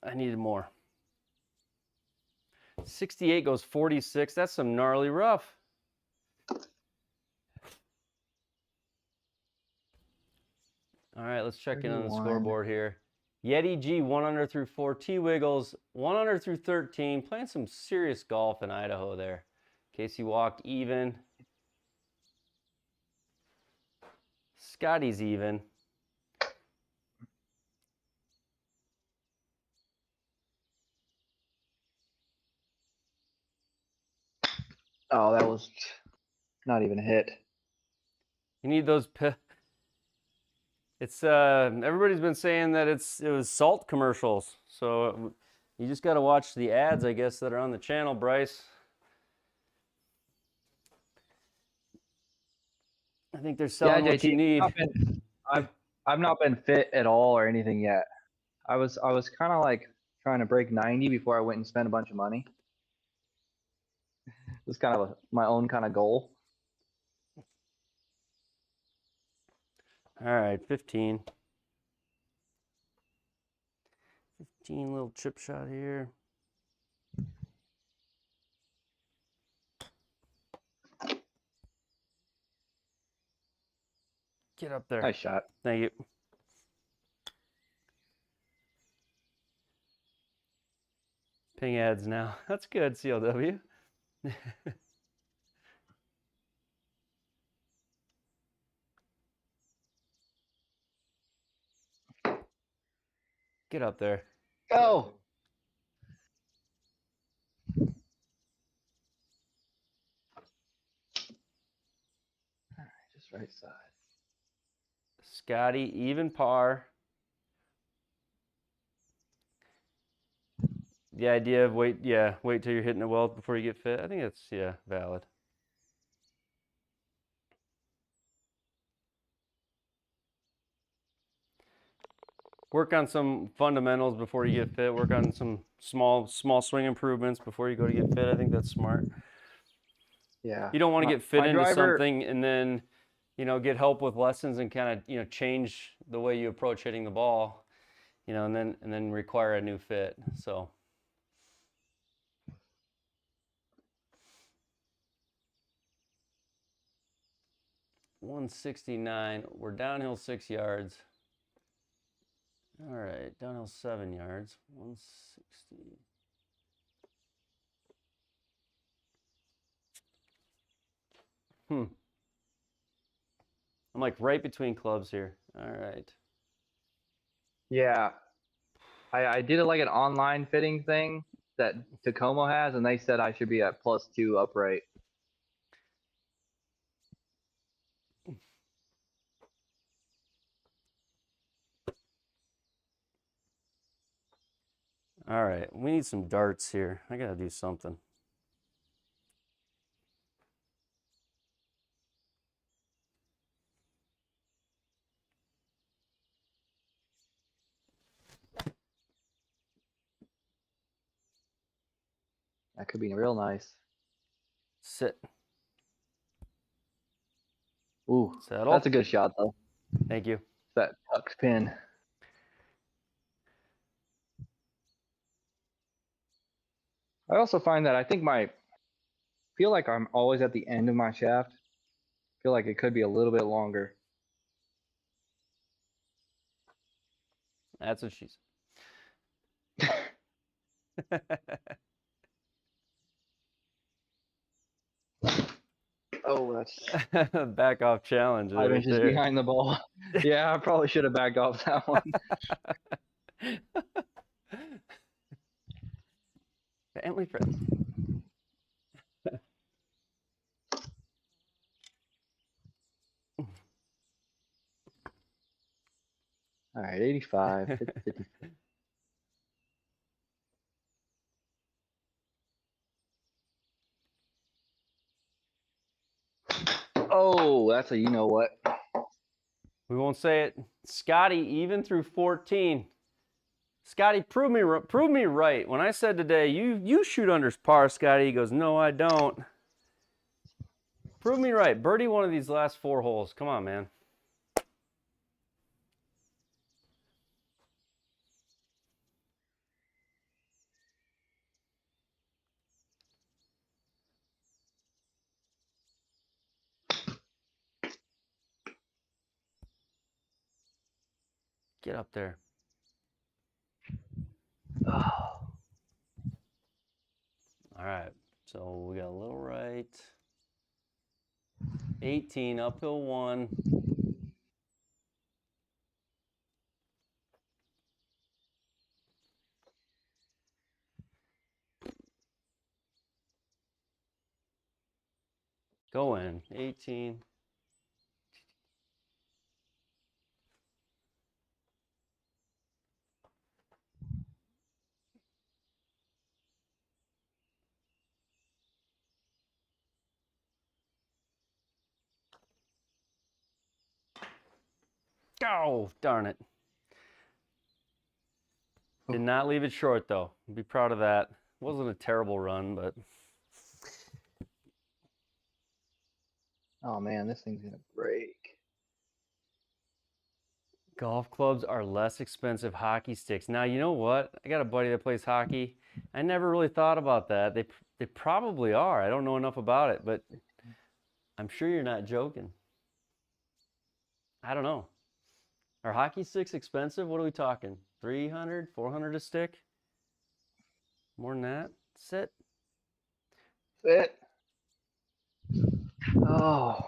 I needed more. 68 goes 46. That's some gnarly rough. All right, let's check in on the 31. scoreboard here. Yeti G 1 under through 4. T Wiggles 1 under through 13. Playing some serious golf in Idaho there. Casey walked even. Scotty's even. Oh, that was not even a hit. You need those. It's everybody's been saying that it was salt commercials. So you just got to watch the ads, I guess, that are on the channel, Bryce. I think they're selling what you need. I've not been fit at all or anything yet. I was kind of like trying to break 90 before I went and spent a bunch of money. It was kind of my own kind of goal. All right, 15. 15, little chip shot here. Get up there. Nice shot. Thank you. Ping ads now. That's good, CLW. Get up there. Go. Just right side. Scotty, even par. The idea of wait till you're hitting it well before you get fit. I think that's, valid. Work on some fundamentals before you get fit. Work on some small swing improvements before you go to get fit. I think that's smart. Yeah. You don't want to get fit my into driver- something and then, get help with lessons and kind of, change the way you approach hitting the ball, and then require a new fit. So. $169. We're downhill 6 yards. All right, downhill 7 yards. 160. I'm like right between clubs here. All right. Yeah. I did it like an online fitting thing that Tacoma has, and they said I should be at +2 upright. All right, we need some darts here. I gotta do something. That could be real nice. Sit. Ooh, Settle. that's a good shot though. Thank you. That tucked pin. I also find that I feel like I'm always at the end of my shaft. I feel like it could be a little bit longer. That's what she said. Oh, that's Back off challenge. 5 right inches there. behind the ball. Yeah, I probably should have backed off that one. Family friendly. All right, 85, 50. Oh, that's a you know what. We won't say it. Scotty, even through 14. Scotty, prove me right. When I said today, you shoot under par, Scotty, he goes, no, I don't. Prove me right. Birdie one of these last 4 holes. Come on, man. Get up there. Oh. All right. So we got a little right. 18, uphill 1. Go in. 18. Oh, darn it. Did not leave it short, though. Be proud of that. Wasn't a terrible run, but Oh man, this thing's gonna break. golf clubs are less expensive hockey sticks. Now, you know what? I got a buddy that plays hockey. I never really thought about that. They probably are. I don't know enough about it, but I'm sure you're not joking. I don't know. Are hockey sticks expensive? What are we talking? 300, 400 a stick? More than that? Sit. Fit. Oh.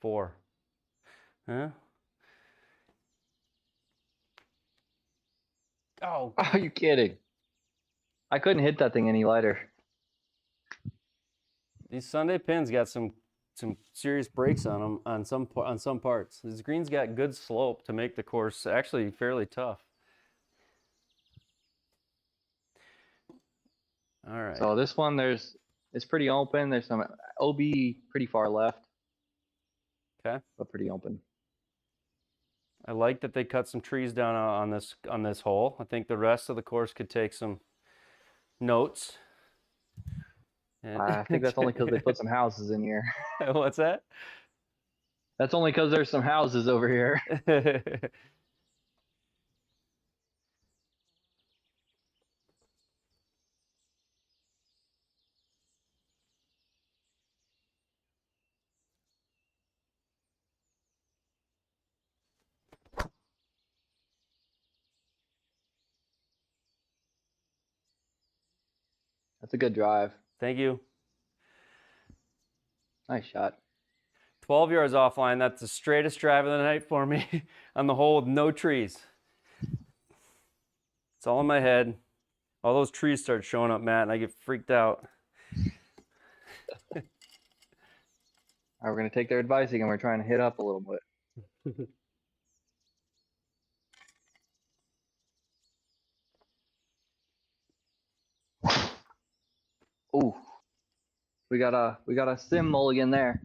Four. Huh? Oh, Are you kidding? I couldn't hit that thing any lighter. these Sunday pins got some serious breaks on them on some parts. This green's got good slope to make the course actually fairly tough. All right. So this one, it's pretty open. There's some OB pretty far left. Okay. But pretty open. I like that they cut some trees down on this hole. I think the rest of the course could take some notes. And I think that's only because they put some houses in here. What's that? That's only because there's some houses over here. That's a good drive. Thank you. Nice shot. 12 yards offline. That's the straightest drive of the night for me on the hole with no trees. It's all in my head. All those trees start showing up, Matt, and I get freaked out. All right, we're going to take their advice again. We're trying to hit up a little bit. Ooh. We got a sim mulligan there.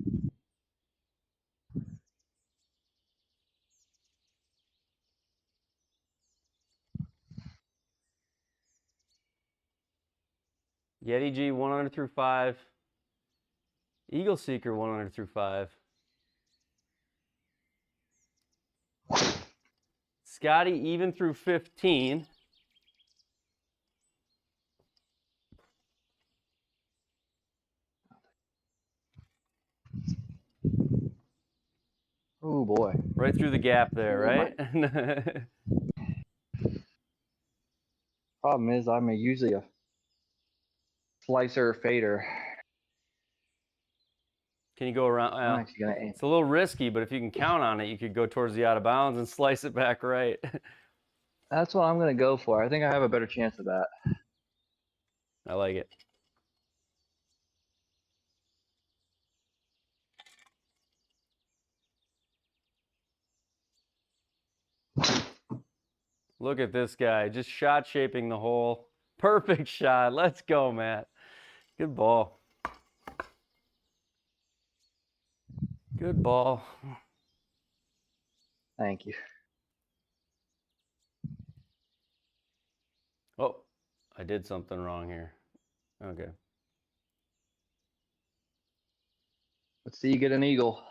Yeti G 100 through 5. Eagle Seeker 100 through 5. Scotty even through 15. Oh boy. Right through the gap there, right? Problem is, I'm usually a slicer fader. Can you go around? I'm actually gonna aim. It's a little risky, but if you can count on it, you could go towards the out of bounds and slice it back right. That's what I'm gonna go for. I think I have a better chance of that. I like it. Look at this guy, just shot shaping the hole. Perfect shot. Let's go, Matt. Good ball. Good ball. Thank you. Oh, I did something wrong here. Okay. Let's see you get an eagle.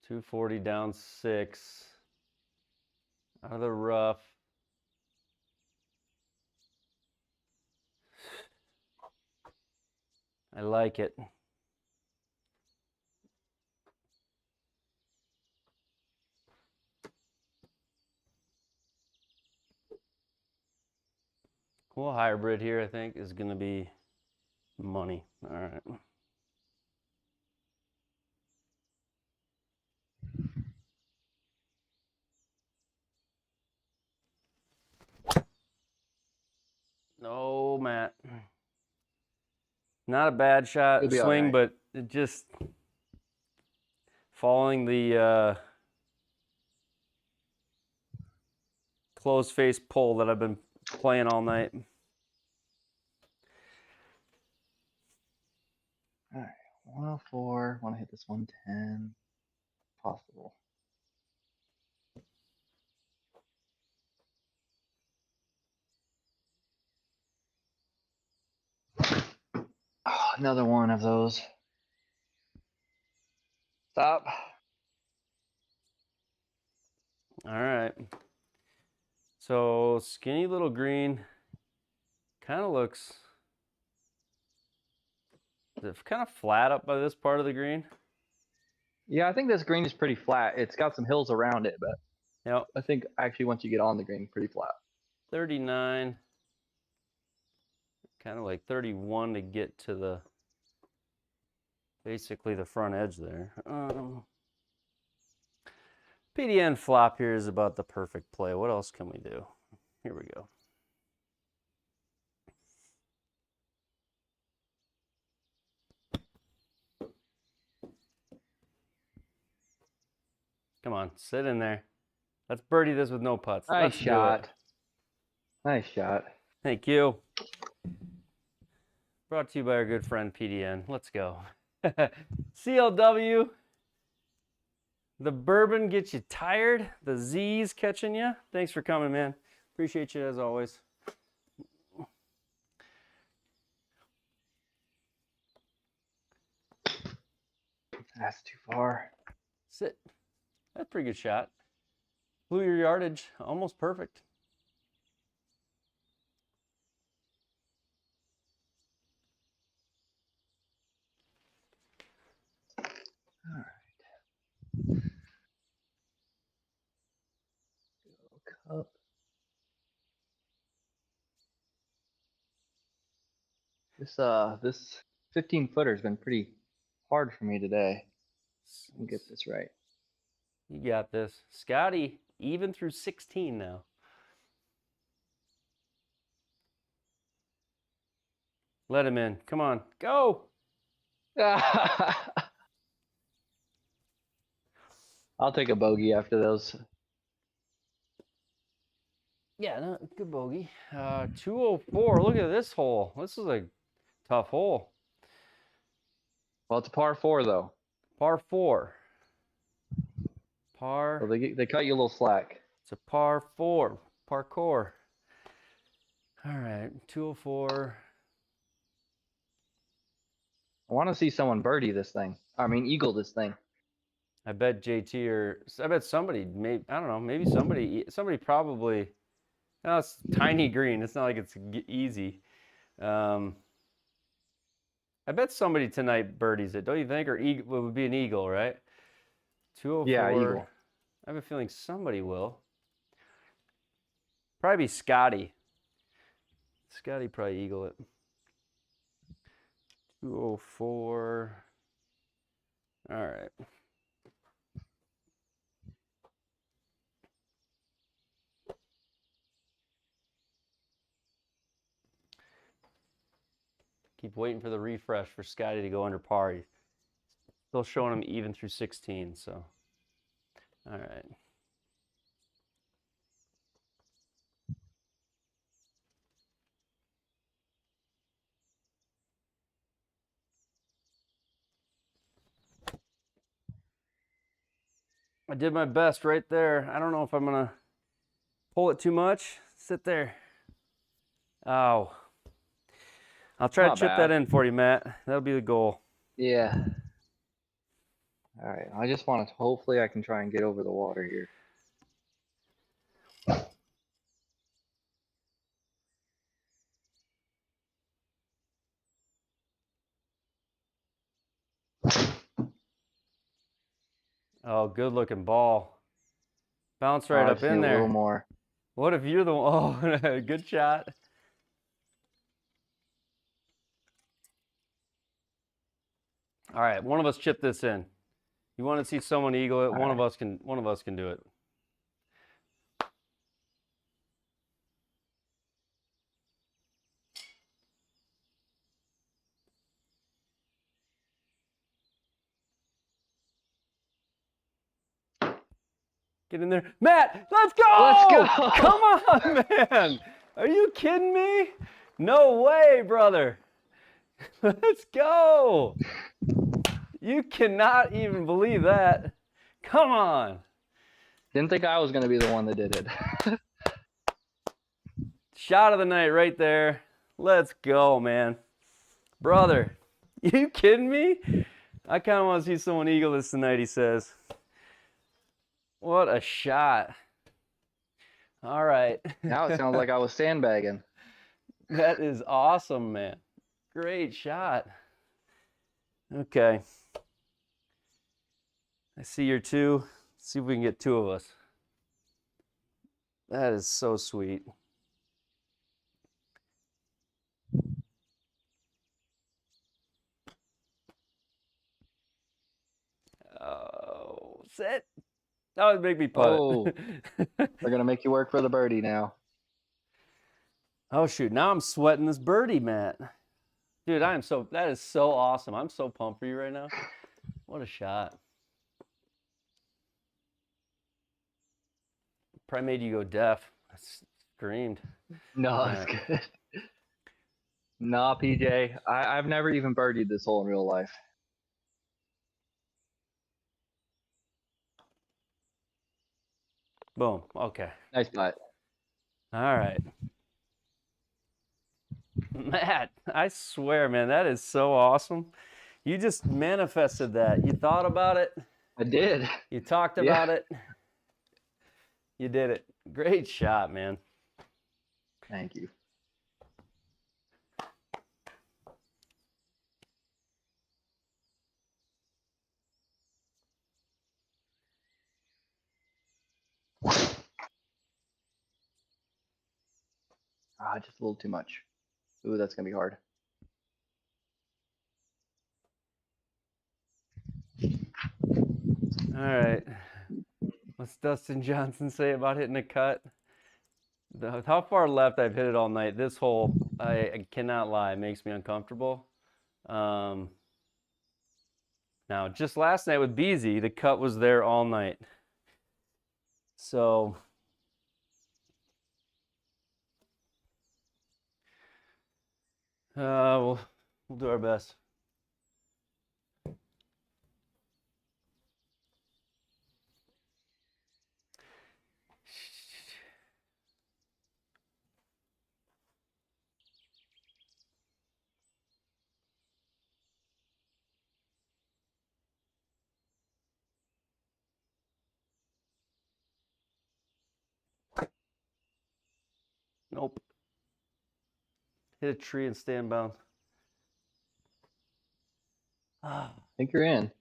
240 down 6. Out of the rough. I like it. Cool hybrid here, I think, is going to be money. All right. No, Matt. Not a bad shot You'll be all swing, right. but it just following the closed face pull that I've been playing all night. All right, 104. Want to hit this 110? Possible. Oh, another one of those. Stop. All right. So skinny little green kind of looks kind of flat up by this part of the green. Yeah, I think this green is pretty flat. It's got some hills around it, but Now I think actually once you get on the green, pretty flat. 39, kind of like 31 to get to the basically the front edge there. PDN flop here is about the perfect play. What else can we do? Here we go. Come on, sit in there. Let's birdie this with no putts. Nice Let's shot. do it. Nice shot. Thank you. Brought to you by our good friend PDN. Let's go. CLW. The bourbon gets you tired. The Z's catching you. Thanks for coming, man. Appreciate you as always. That's too far. Sit. That's a pretty good shot. Blew your yardage. Almost perfect. All right. Cup. This 15 footer has been pretty hard for me today. Let me get this right. You got this. Scotty, even through 16 now. Let him in. Come on. Go. I'll take a bogey after those. Yeah, no, good bogey. 204. Look at this hole. This is a tough hole. Well, it's a par 4 though. Par 4. Par. So they cut you a little slack. It's a par 4. Parkour. All right, 204. I want to see someone birdie this thing. I mean, eagle this thing. I bet JT or I bet somebody, maybe, I don't know, maybe somebody probably. No, it's tiny green. It's not like it's easy. I bet somebody tonight birdies it, don't you think? Or eagle, it would be an eagle, right? 204. Yeah, eagle. I have a feeling somebody will. Probably be Scotty. Scotty probably eagle it. 204. All right. Keep waiting for the refresh for Scotty to go under par. Still showing him even through 16, so. All right. I did my best right there. I don't know if I'm going to pull it too much. Sit there. Oh. I'll try to Not chip bad. that in for you, Matt. That'll be the goal. Yeah. All right. I just want to, hopefully I can try and get over the water here. Oh, good looking ball. Bounce right I up just in need a little there. more. What if you're the one? Oh, good shot. All right, one of us chip this in. You want to see someone eagle it? All One right. of us can do it. Get in there. Matt, let's go! Let's go! Come on, man. Are you kidding me? No way, brother. Let's go. You cannot even believe that. Come on. Didn't think I was going to be the one that did it. Shot of the night right there. Let's go, man. Brother, you kidding me? I kind of want to see someone eagle this tonight, he says. What a shot. All right. Now it sounds like I was sandbagging. That is awesome, man. Great shot. Okay. I see your two. Let's see if we can get two of us. That is so sweet. Oh, sit. That would make me putt. Oh, they're going to make you work for the birdie now. Oh, shoot. Now I'm sweating this birdie, Matt. Dude, that is so awesome. I'm so pumped for you right now. What a shot. Probably made you go deaf. I screamed. No, it's good. Nah, PJ. I've never even birdied this hole in real life. Boom. Okay. Nice putt. All right. Matt, I swear, man, that is so awesome. You just manifested that. You thought about it. I did. You talked Yeah. about it. You did it. Great shot, man. Thank you. Just a little too much. Ooh, that's going to be hard. All right. What's Dustin Johnson say about hitting a cut? How far left I've hit it all night. This hole, I cannot lie, it makes me uncomfortable. Now, just last night with Beezy, the cut was there all night. So, we'll do our best. Nope. Hit a tree and stand bounce. I think you're in.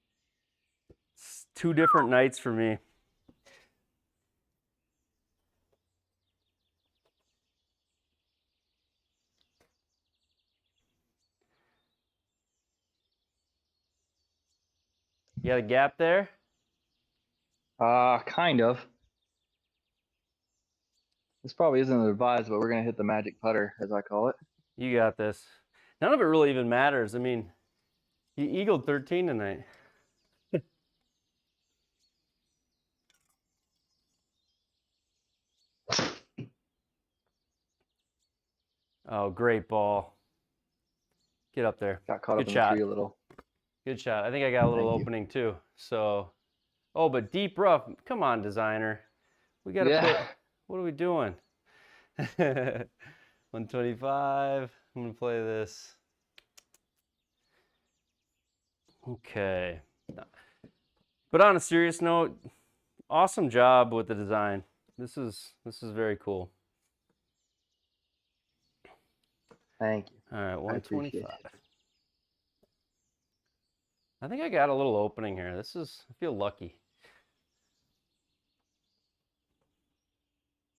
It's two different nights for me. You got a gap there? Kind of. This probably isn't advised, but we're going to hit the magic putter, as I call it. You got this. None of it really even matters. I mean, you eagled 13 tonight. Oh, great ball. Get up there. Got caught Good up in shot. the tree a little. Good shot. I think I got a little Thank you. opening too. So, oh, but deep rough. Come on, designer. We got to Yeah. put, what are we doing? 125. I'm going to play this. Okay. But on a serious note, awesome job with the design. This is very cool. Thank you. All right, I appreciate 125. it. I think I got a little opening here. I feel lucky.